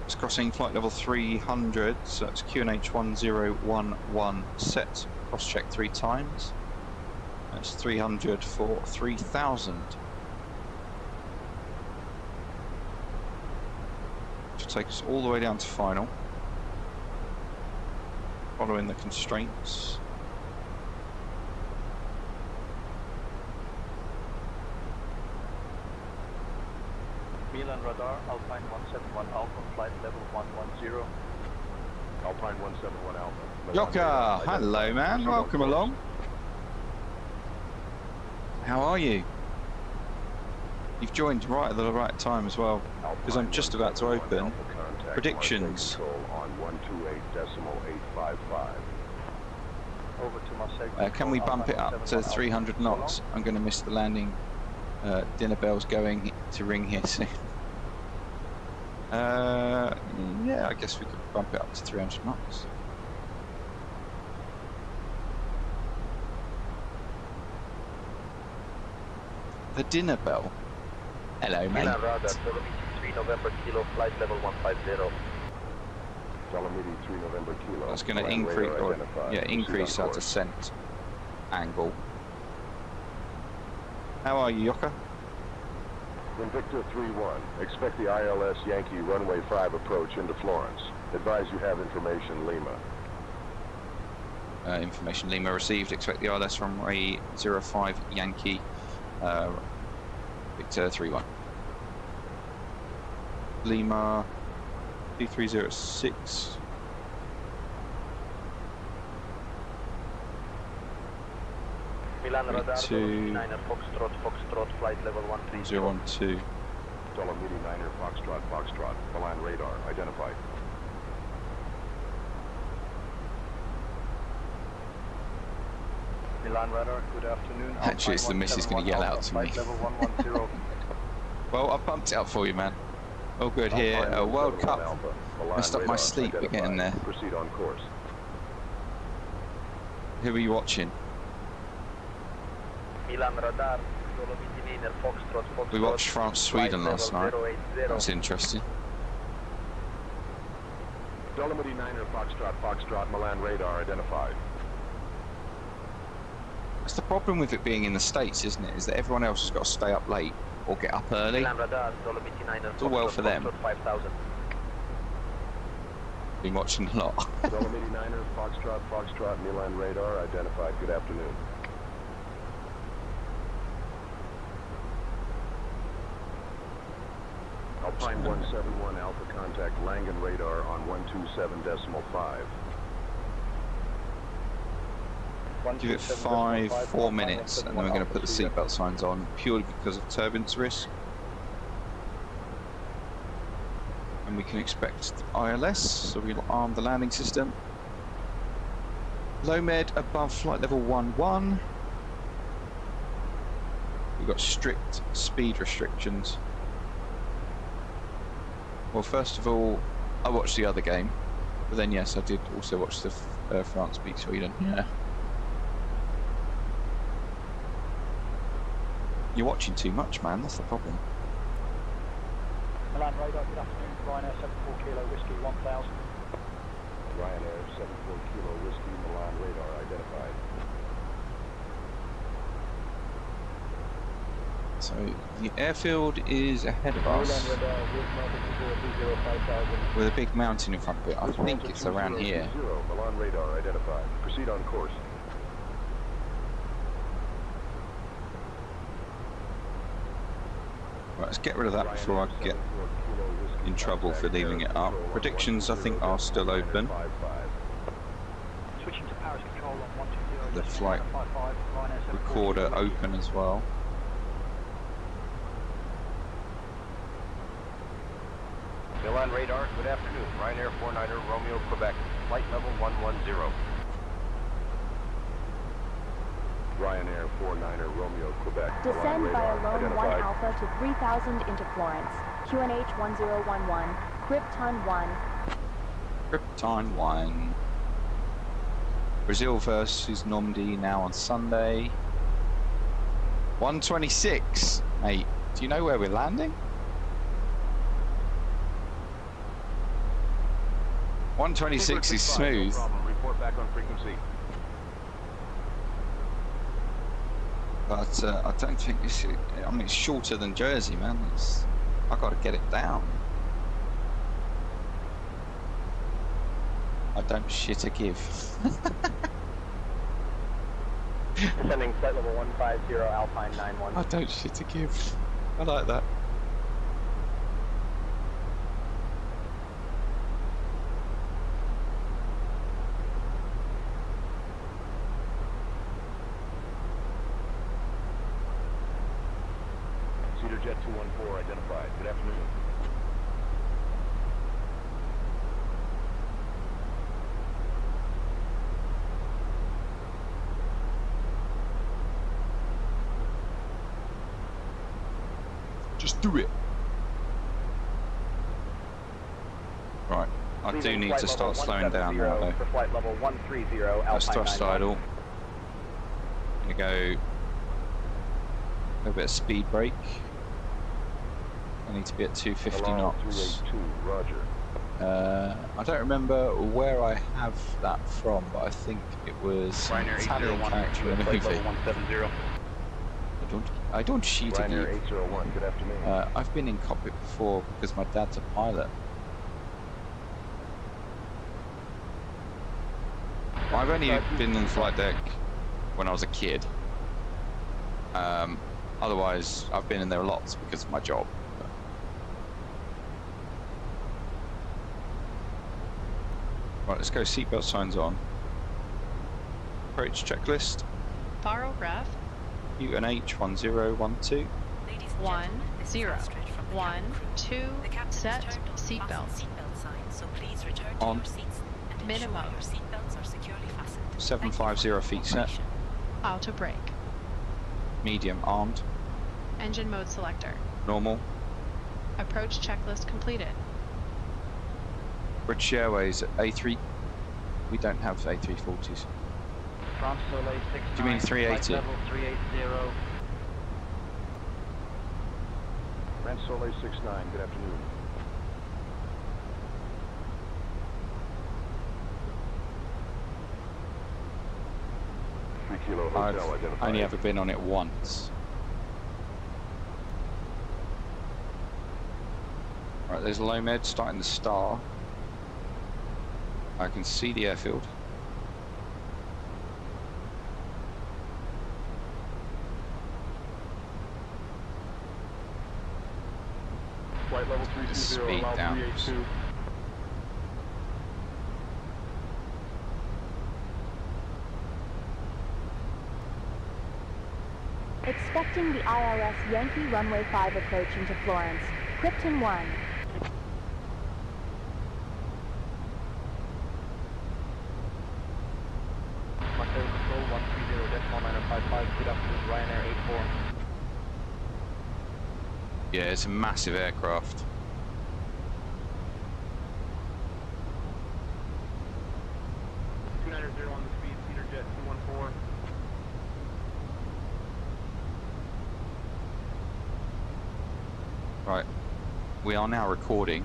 It's crossing flight level 300, so that's QNH 1011 set. Cross check 3 times. That's 300 for 3000. Which will take us all the way down to final. Following the constraints. Milan radar, Alpine 171 Alpha, flight level 110. Alpine 171 Alpha. Yoka, hello man, welcome along. How are you? You've joined right at the right time as well, because I'm just about to open predictions. Can we bump it up to 300 knots? I'm going to miss the landing. Dinner bell's going to ring here soon. Yeah, I guess we could bump it up to 300 knots. The dinner bell. Hello, mate. Radar, 3 November Kilo, flight level 150. Dolomiti 3 November Kilo. That's going to increase, or yeah, increase our descent angle. How are you, Yoka? Invicta 3-1. Expect the ILS Yankee runway 5 approach into Florence. Advise you have information Lima. Information Lima received. Expect the ILS runway 05 Yankee. Victor 3-1. Lima 2306. Milan radar, 9er Foxtrot, flight level 130. 012. Dolomiti 9er Foxtrot, Milan radar, identified. Milan radar, good afternoon. Actually, it's the missus going to yell out to me. Well, I pumped it up for you, man. All good here. World Cup. Messed up my sleep again there. Proceed on course. Who are you watching? Milan radar, We watched France-Sweden last night. That was interesting. Dolomiti 9er Foxtrot, Milan radar, identified. That's the problem with it being in the States, isn't it? Is that everyone else has got to stay up late or get up early. It's all well for them. Been watching a lot. Dolomiti 9er Foxtrot, Milan radar, identified. Good afternoon. Alpine 171 Alpha contact Langen radar on 127.5. Give it 4 minutes, and then we're going to put the seatbelt signs on, purely because of turbulence risk. And we can expect ILS, so we'll arm the landing system. Low med above flight level 11. We've got strict speed restrictions. Well, first of all, I watched the other game, but then yes, I did also watch the France beat Sweden. Yeah. You're watching too much, man. That's the problem. Milan radar, good afternoon. Ryanair 74 Kilo Whiskey 1000. Ryanair 74 Kilo Whiskey, Milan radar identified. So the airfield is ahead of us with a big mountain in front of it. I think it's around here. Milan radar identified. Proceed on course. Right, let's get rid of that before I get in trouble for leaving it up. Predictions, I think, are still open. Switching to Paris control on 120. The flight recorder open as well. Milan radar, good afternoon. Ryanair 49er Romeo, Quebec. Flight level 110. Ryanair 49er Romeo, Quebec. Descend via Lone 1 Alpha to 3000 into Florence. QNH 1011. Krypton 1. Krypton 1. Brazil versus Normandy now on Sunday. 126. Mate, do you know where we're landing? 126 is smooth. Report back on frequency. But I don't think it's. I mean, it's shorter than Jersey, man. I got to get it down. I don't shit a give. Descending flight level 150 Alpine 91. I don't shit a give. I like that. Cedar Jet 214 identified. Good afternoon. Just do it. Right, I do need to start slowing down now though. For flight level 130 Let's Alpine thrust 91. idle. Gonna go a bit of speed brake. I need to be at 250 knots. 382, Roger. I don't remember where I have that from, but I think it was an Ryanair Italian 801, character in a flight movie. level 170. I don't cheat at Ryanair you. 801, good afternoon. I've been in cockpit before because my dad's a pilot. I've only been in the flight deck when I was a kid. Otherwise, I've been in there lots because of my job. Right, let's go. Seatbelt signs on. Approach checklist. Barograph. UNH 1012. 1 0 1 2 set seatbelt. On. Minimum. 750 feet set. Auto brake. Medium armed. Engine mode selector. Normal. Approach checklist completed. British Airways A3. We don't have A340s. France Soleil 69. Do you mean 380? Level 380. France Soleil 69, good afternoon. Kilo Hotel I've identified. only ever been on it once. Right, there's low med starting the star. I can see the airfield. Flight level 320, Speed allow down. 382. Expecting the ILS Yankee runway 5 approach into Florence. Krypton 1. Montero Control 130.955, good afternoon, Ryanair 84. Yeah, it's a massive aircraft. On the speed, Cedar Jet 214. Right, we are now recording.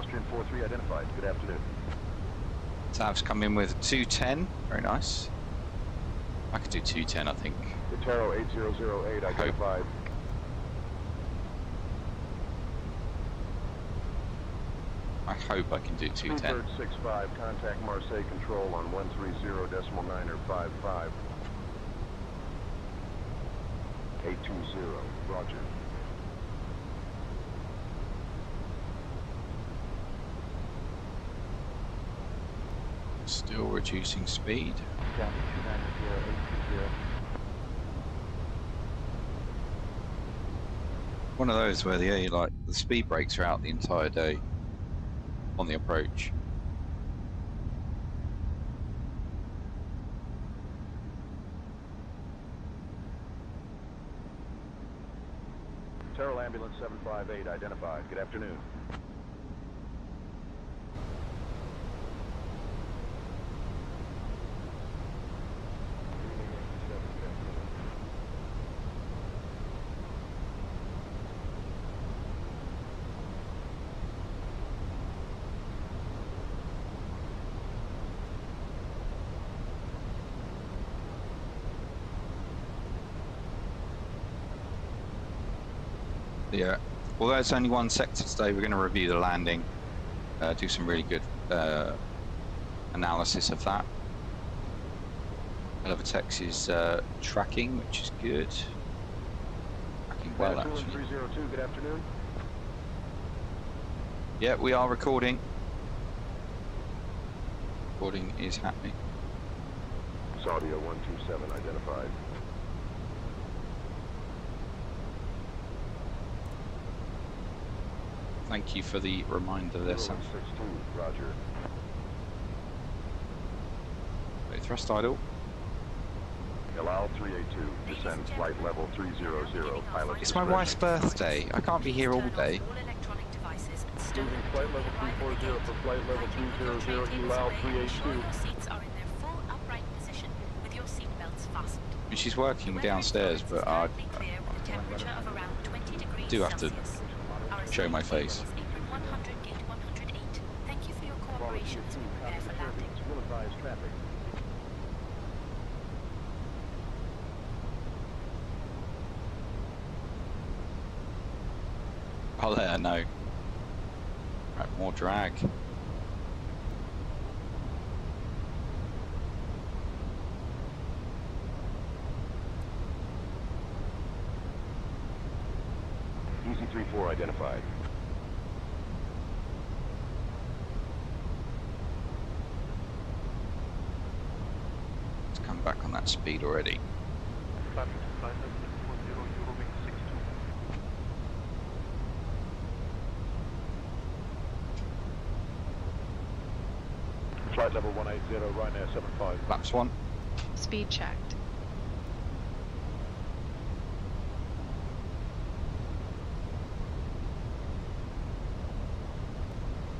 Austrian 43 identified. Good afternoon. Sav's come in with 210. Very nice. I could do 210, I think. Otero 8008 identified. I hope I can do 210. Speedbird 65, contact Marseille Control on 130.955. 820, roger. Still reducing speed. Down to 290, 820. One of those where the speed brakes are out the entire day on the approach. Terrell Ambulance 758 identified. Good afternoon. Yeah, although it's only one sector today, we're going to review the landing, do some really good analysis of that. Elevatex is tracking, which is good. Tracking well, actually. 302, good afternoon. Yeah, we are recording. Recording is happening. Saudia 127 identified. Thank you for the reminder there, Sam. 062, roger. Thrust idle. Allow 382, descend flight level 300, pilot. It's my wife's birthday. I can't be here all day. Moving flight level 340 for flight level 300, allow 382. And she's working downstairs, but I do have to show my face. Thank you for your cooperation as we prepare for landing. Will advise traffic. I'll let her know. Right, more drag. EC34 identified. Let's come back on that speed already. Flight level 240, Eurowing 62. Flight level 180, Ryanair 75. Laps 1. Speed checked.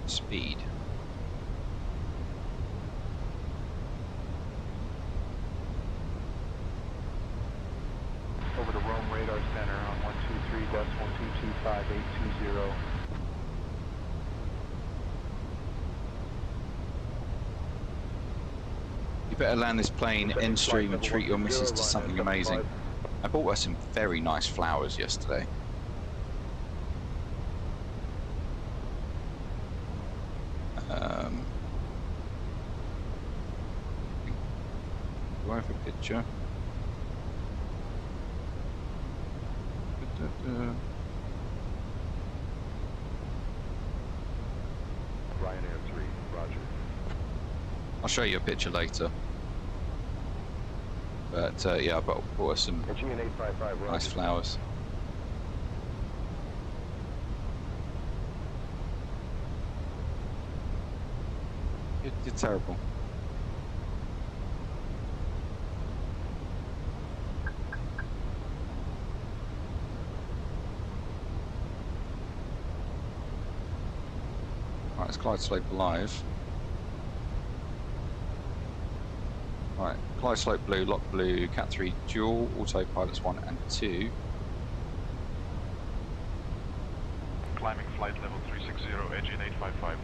Speed. Over the Rome radar center on 123.1225820. You better land this plane end stream and treat your missus to something amazing. I bought her some very nice flowers yesterday. Do I have a picture? Ryanair 3, roger. I'll show you a picture later. But yeah, I bought her some Aegean 855, roger. nice flowers. You're terrible. Right, it's Clyde Slope alive. Right, Clyde Slope blue, lock blue, Cat 3 dual, autopilots 1 and 2. Climbing flight level 360. engine 855.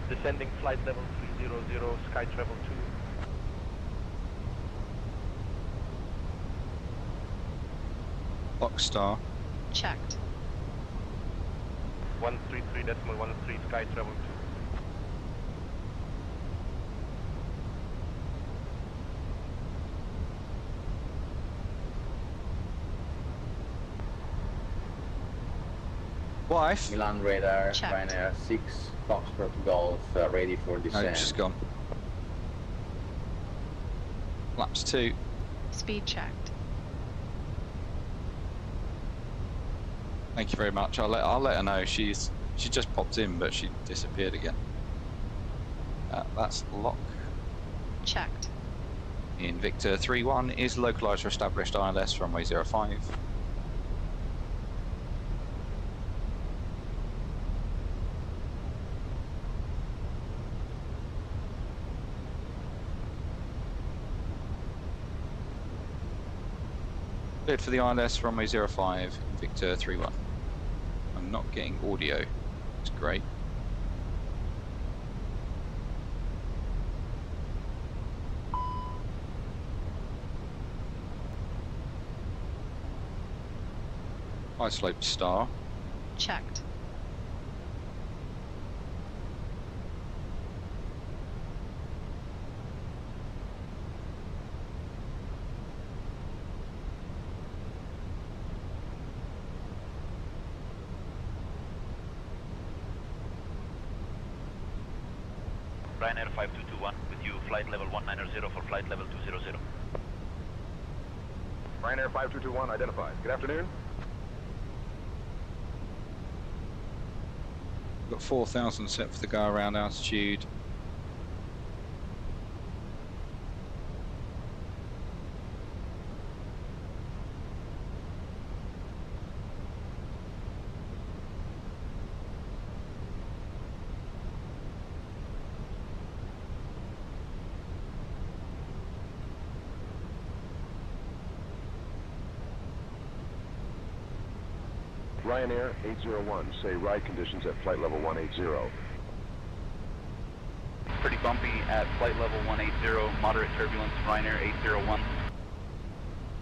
Descending flight level 300, sky travel 2. Foxstar. Checked. 133.13, sky travel 2. Wife. Milan radar, Checked. Ryanair 6, Foxtrot Golf, ready for descent. No, she's gone. Flaps 2. Speed checked. Thank you very much. I'll let her know. She just popped in, but she disappeared again. That's lock. Checked. In Victor 3-1 is localised or established ILS runway 05. Cleared for the ILS runway 05 in Victor 3-1. I'm not getting audio. It's great. High slope star. Checked. Ryanair 5221 with you, flight level 190 for flight level 200. Ryanair 5221 identified. Good afternoon. Got 4,000 set for the go around altitude. Ryanair 801, say ride conditions at flight level 180. Pretty bumpy at flight level 180, moderate turbulence, Ryanair 801.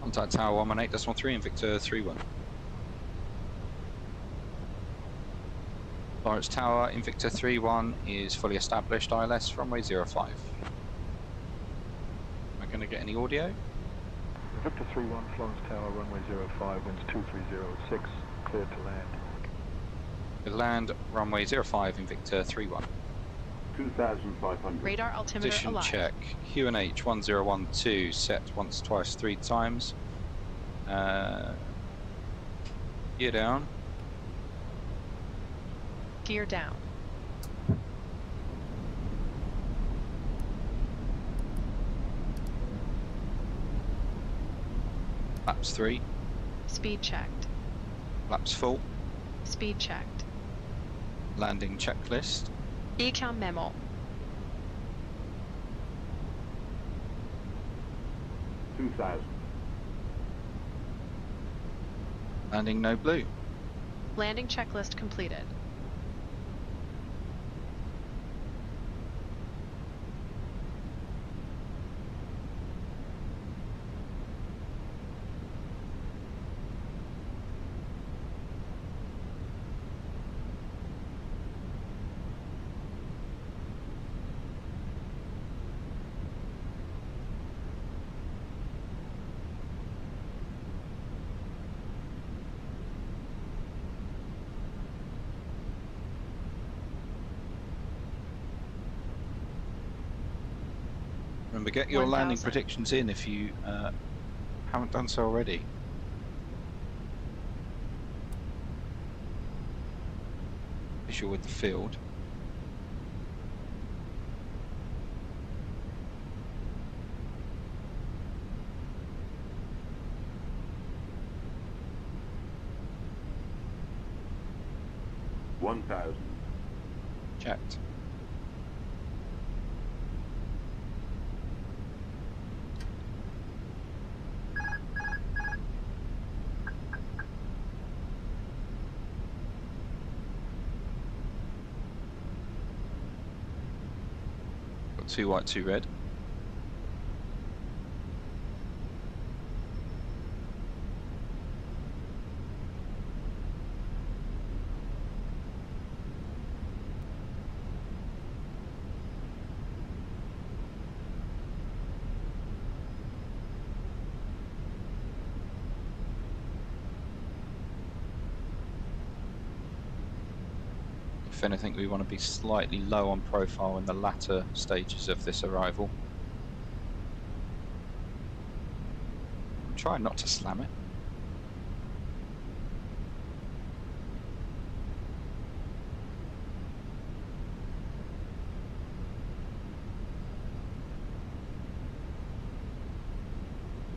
Contact Tower 118.3 in Victor 3-1. Lawrence Tower in Victor 3-1 is fully established ILS runway 05. Am I going to get any audio? Victor 3-1, Florence Tower, runway 05, winds 2306, cleared to land. To land runway 05 in Victor 3-1. 2,500. Radar altimeter Position alive. check. QNH 1012 set once, twice, 3 times. Gear down. Gear down. Flaps 3. Speed checked. Flaps full. Speed checked. Landing checklist. Ecam memo. 2,000. Landing no blue. Landing checklist completed. Remember, get your landing 1,000. predictions in if you haven't done so already. Visual with the field. $1,000. Checked. 2 white, 2 red. If anything, we want to be slightly low on profile in the latter stages of this arrival. I'm trying not to slam it.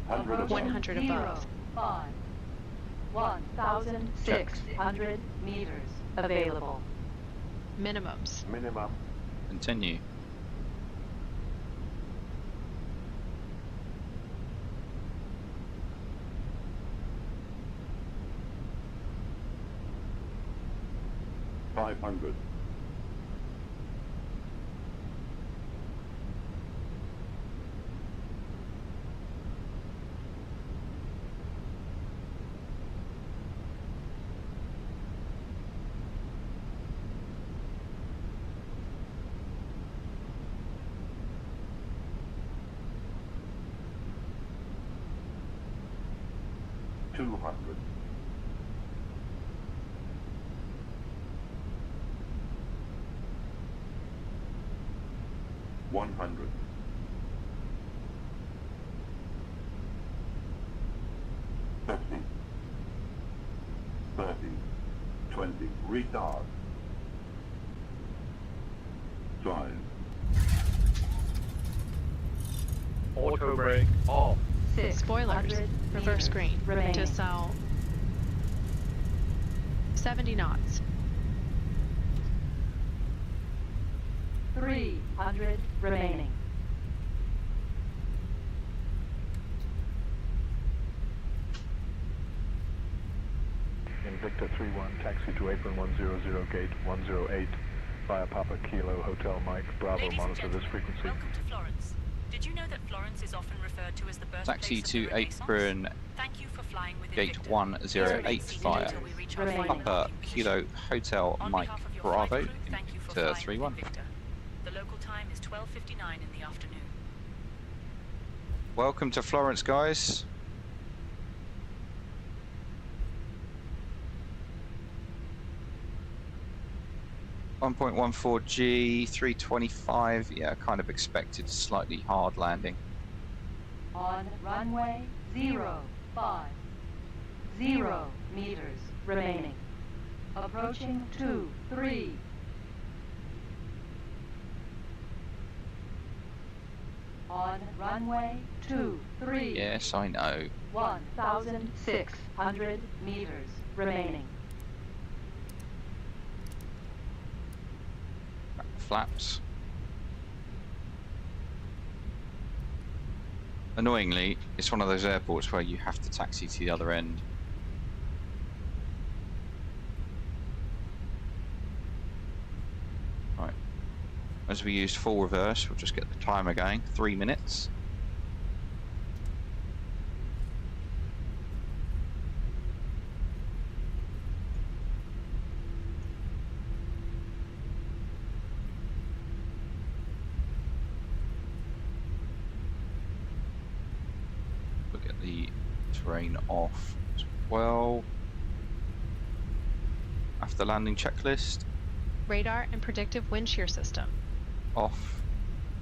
Approaching 100 above. 5. 1,600 meters available. Minimums. Minimum. Continue. $500. $200. $100. $50. $30. $20. Retard. 5. Auto brake off. Spoilers. Reverse green. remaining. To south. 70 knots. 300 remaining. Invicta 31, taxi to apron 100, gate 108, via Papa Kilo Hotel Mike, Bravo, Ladies and monitor this gentlemen, frequency. welcome to Florence. Did you know that Florence is often referred to as the birthplace Taxi of the to Renaissance? apron Thank you for flying with gate Invicta. 108 via Until we reach our Remaining. final Papa docking Kilo position. Hotel On Mike behalf of your Bravo flight crew, thank you for to flying 31. with Invicta. The local time is 12:59 in the afternoon. Welcome to Florence, guys. $1.14G, 325. Yeah, kind of expected slightly hard landing. On runway 05. 0 meters remaining. Approaching 23. On runway 23. Yes, I know. 1,600 meters remaining. Back the flaps. Annoyingly, it's one of those airports where you have to taxi to the other end. Right. As we used full reverse, we'll just get the timer going. 3 minutes. We'll get the terrain off as well. After landing checklist, Radar and predictive wind shear system. off.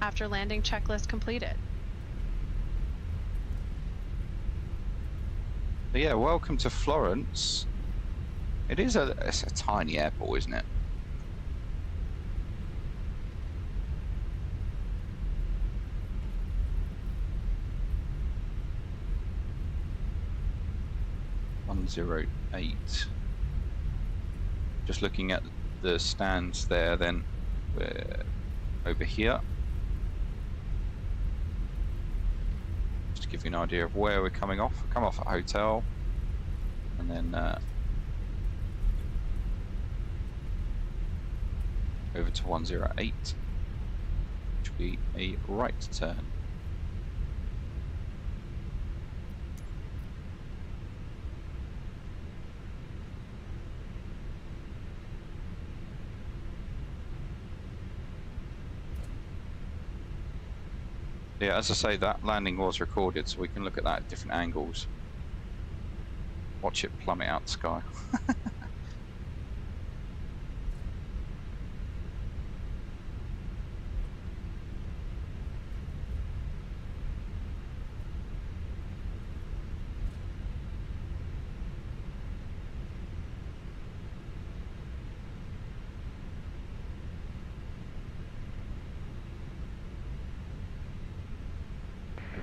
After landing checklist completed. But yeah, welcome to Florence. It's a tiny airport, isn't it? $108. Just looking at the stands there, then we're over here. Just to give you an idea of where we're coming off. We come off at hotel, and then over to 108, which will be a right turn. Yeah, as I say, that landing was recorded, so we can look at that at different angles. Watch it plummet out the sky.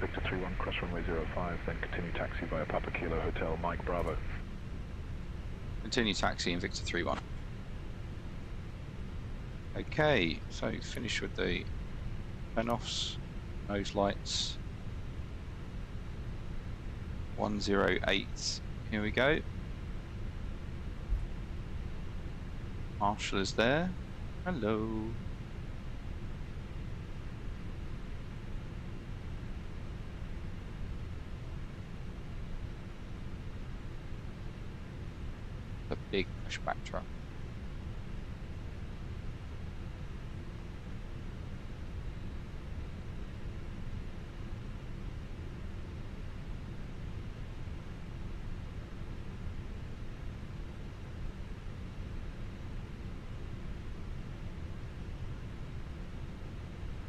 Victor 31, cross runway 05, then continue taxi via Papa Kilo Hotel, Mike Bravo. Continue taxi in Victor 31. Okay, so finish with the turn-offs, nose lights. 108, here we go. Marshall is there. Hello. The big pushback truck.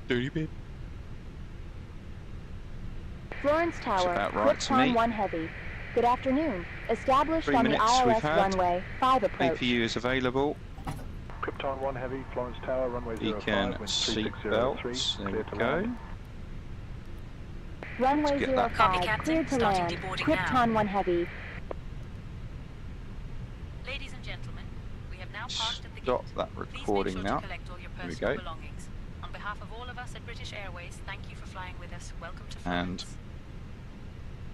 Dirty bit. Florence Tower, about right to me. Krypton 1 Heavy. Good afternoon. Established 3 on the minutes we've ILS had. runway 5 approach. APU is available. Krypton 1 Heavy, Florence Tower, runway 05, Beacon wind seat 3603, belts. There clear we to go. land. Runway Let's get that. 05, cleared to land. Krypton 1 Heavy. Ladies and gentlemen, we have now parked at the Stop gate. that Please make recording sure now. to collect all your There we personal go. belongings. On behalf of all of us at British Airways, thank you for flying with us. Welcome to And Florence.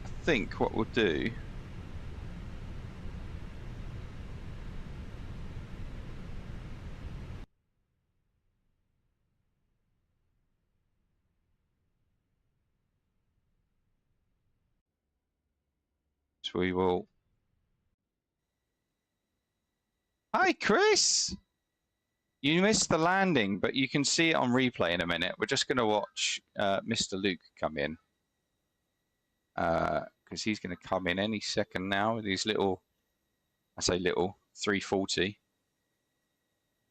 I think what we'll do is we will. Hi, Chris. You missed the landing, but you can see it on replay in a minute. We're just going to watch Mr. Luke come in. Because he's going to come in any second now with these little, I say little, 340.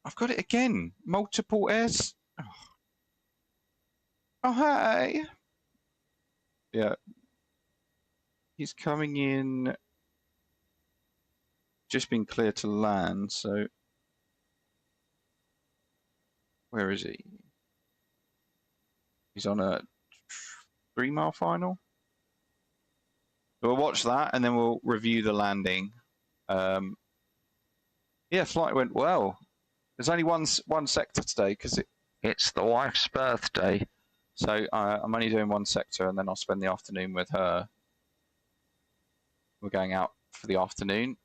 I've got it again. Multiple airs. Oh, hey. Yeah. He's coming in. Just been cleared to land, so. Where is he? He's on a 3-mile final. We'll watch that and then we'll review the landing. Yeah, flight went well. There's only one sector today because it's the wife's birthday. So I'm only doing one sector and then I'll spend the afternoon with her. We're going out for the afternoon.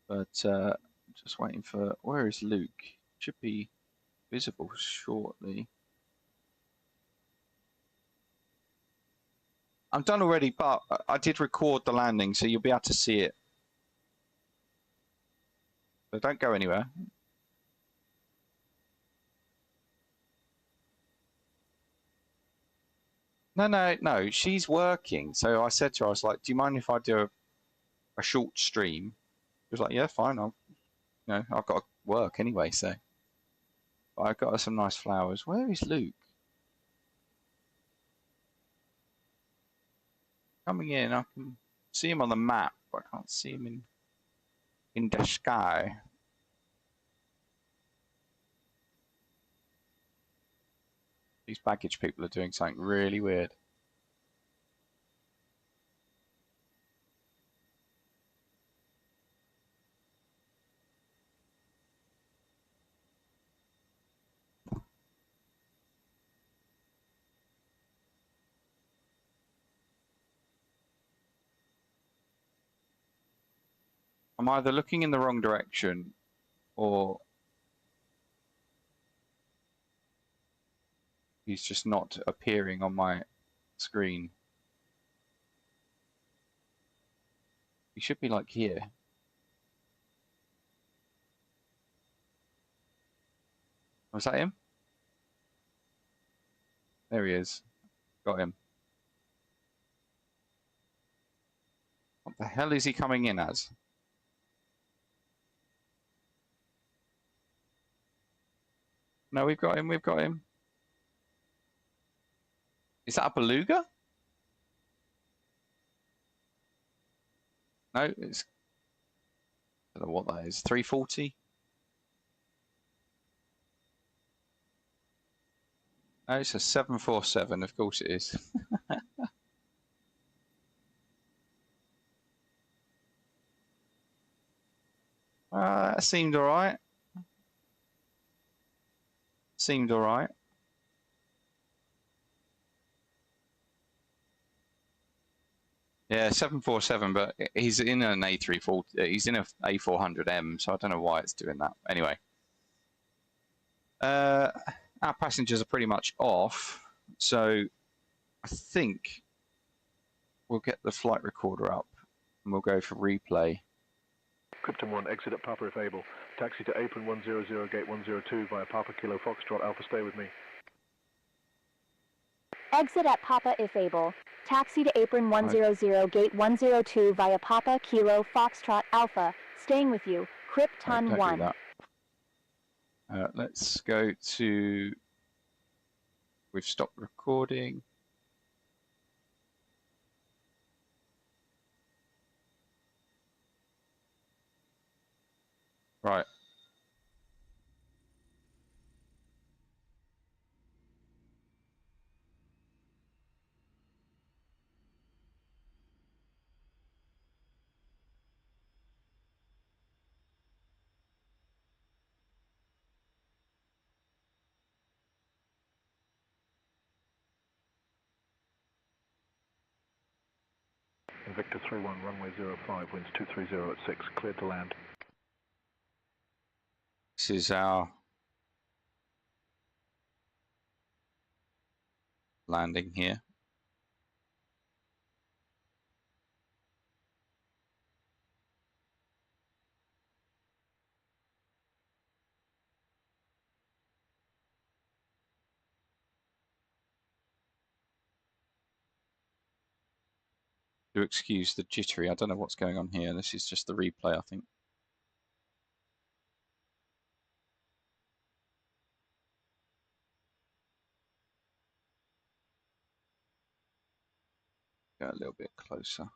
But just waiting for, where is Luke? Should be visible shortly. I'm done already, but I did record the landing, so you'll be able to see it. So don't go anywhere. No, she's working. So I said to her, I was like, do you mind if I do a short stream? She was like, yeah, fine. I've got to work anyway, so. But I got her some nice flowers. Where is Luke? Coming in, I can see him on the map, but I can't see him in the sky. These baggage people are doing something really weird. I'm either looking in the wrong direction or he's just not appearing on my screen. He should be like here. Was that him? There he is. Got him. What the hell is he coming in as? No, we've got him, we've got him. Is that a beluga? No, it's... I don't know what that is. 340? No, it's a 747, of course it is. That seemed alright. Seemed alright. Yeah, 747, but he's in an A340. He's in a A400M, so I don't know why it's doing that. Anyway, our passengers are pretty much off, so I think we'll get the flight recorder up and we'll go for replay. Krypton 1, exit at Papa if able. Taxi to apron 100, gate 102 via Papa Kilo Foxtrot Alpha. Stay with me. Exit at Papa if able. Taxi to apron 100, gate 102 via Papa Kilo Foxtrot Alpha. Staying with you. Krypton 1. Do that. Let's go to... We've stopped recording. Right. Victor 31, runway 05, winds 230 at 6, cleared to land. This is our landing here. Do excuse the jittery. I don't know what's going on here. This is just the replay, I think. Go a little bit closer.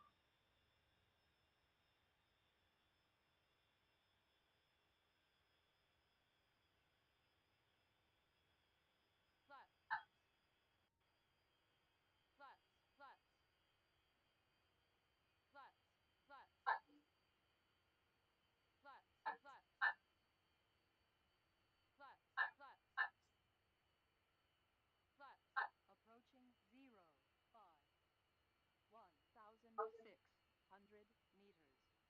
Approaching 1,600 meters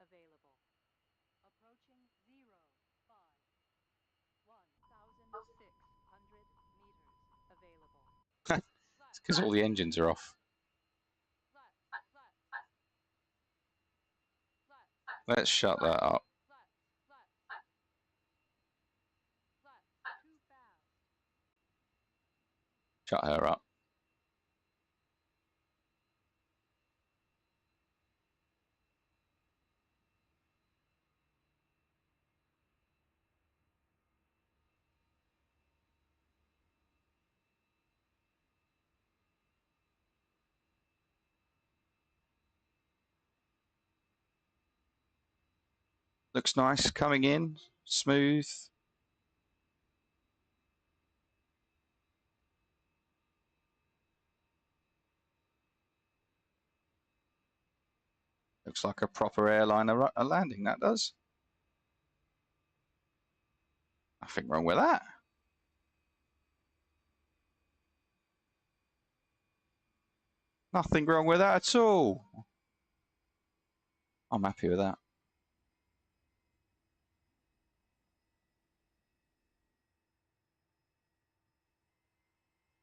available. Approaching 1,600 meters available. It's because all the engines are off. Let's shut that up. Shut her up. Looks nice coming in, smooth. Looks like a proper airliner landing, that does. Nothing wrong with that. Nothing wrong with that at all. I'm happy with that.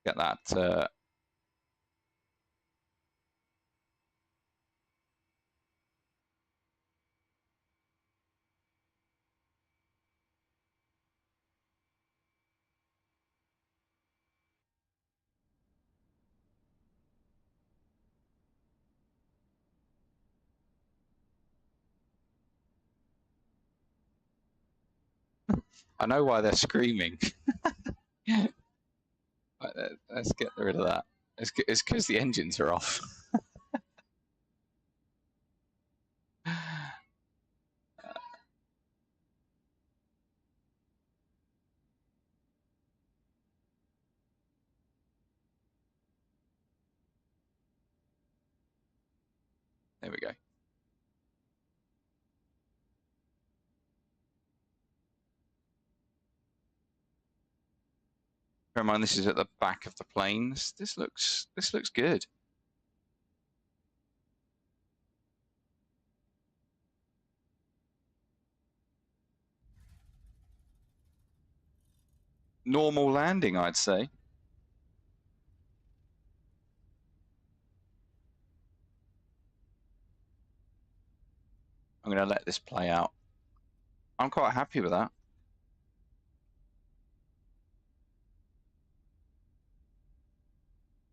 get that. I know why they're screaming. Let's get rid of that. It's because the engines are off. There we go. Bear in mind, this is at the back of the planes. This looks good. Normal landing, I'd say. I'm going to let this play out. I'm quite happy with that.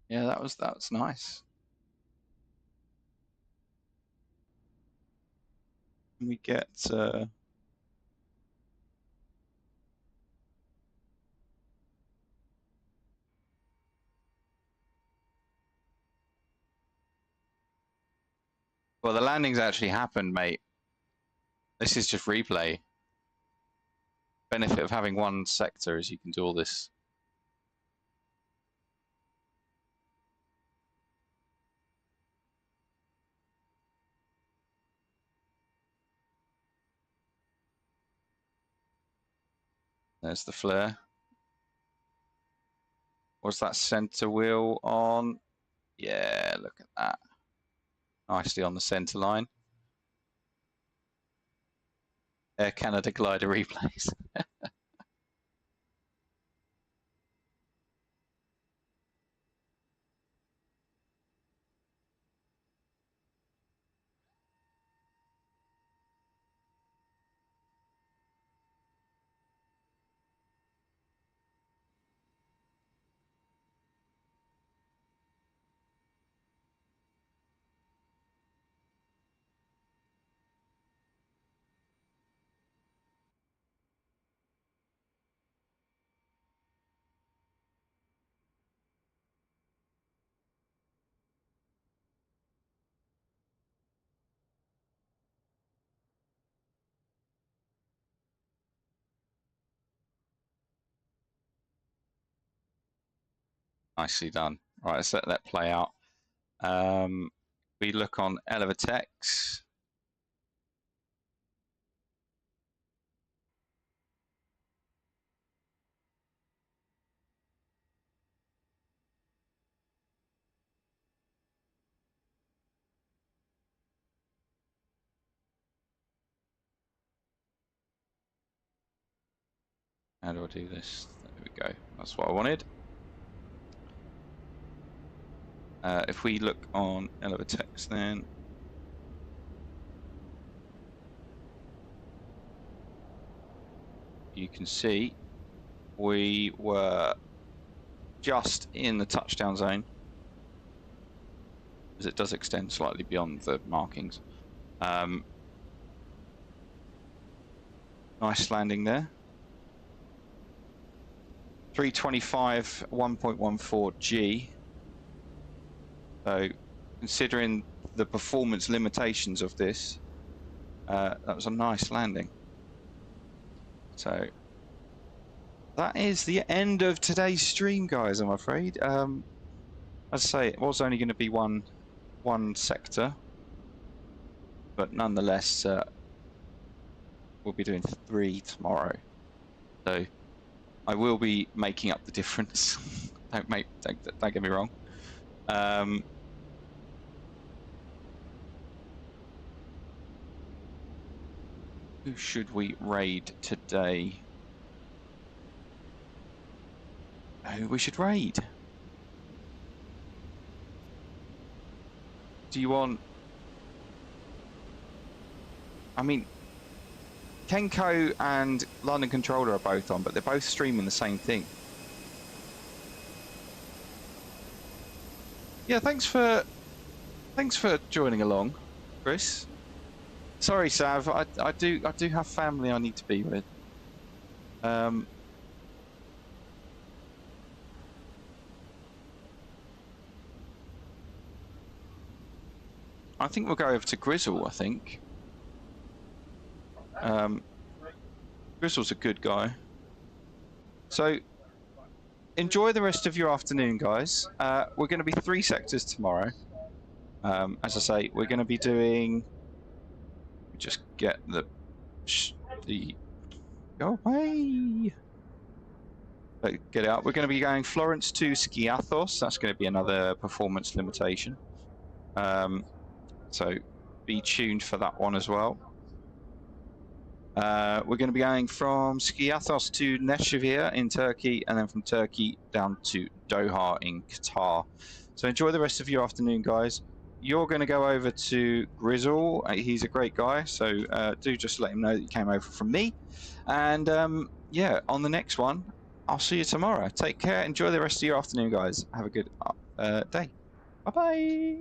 Yeah, that was nice. Can we get well, the landing's actually happened, mate. This is just replay. Benefit of having one sector is you can do all this. There's the flare. What's that center wheel on? Yeah, look at that. Nicely on the center line. Air Canada glider replays. Nicely done. All right, let's let that play out. We look on Elevatex. How do I do this? There we go. That's what I wanted. If we look on Elevatex then, you can see we were just in the touchdown zone, as it does extend slightly beyond the markings. Nice landing there. 325 1.14 G. So, considering the performance limitations of this, that was a nice landing. So, that is the end of today's stream, guys, I'm afraid. As I say, it was only going to be one sector, but nonetheless, we'll be doing 3 tomorrow. So, I will be making up the difference. Don't get me wrong. Who should we raid today? Who we should raid? do you want? I mean, Kenko and London Controller are both on, but they're both streaming the same thing. Yeah, thanks for joining along, Chris. Sorry, Sav. I do have family I need to be with. I think we'll go over to Grizzle, I think. Grizzle's a good guy. So, enjoy the rest of your afternoon, guys. We're going to be 3 sectors tomorrow. As I say, we're going to be doing... Just get the... Go away! Get it out. We're going to be going Florence to Skiathos. That's going to be another performance limitation. So be tuned for that one as well. We're going to be going from Skiathos to Neshavir in Turkey, and then from Turkey down to Doha in Qatar. So enjoy the rest of your afternoon, guys. You're going to go over to Grizzle. He's a great guy, so do just let him know that you came over from me. And yeah, on the next one, I'll see you tomorrow. Take care. Enjoy the rest of your afternoon, guys. Have a good day. Bye-bye.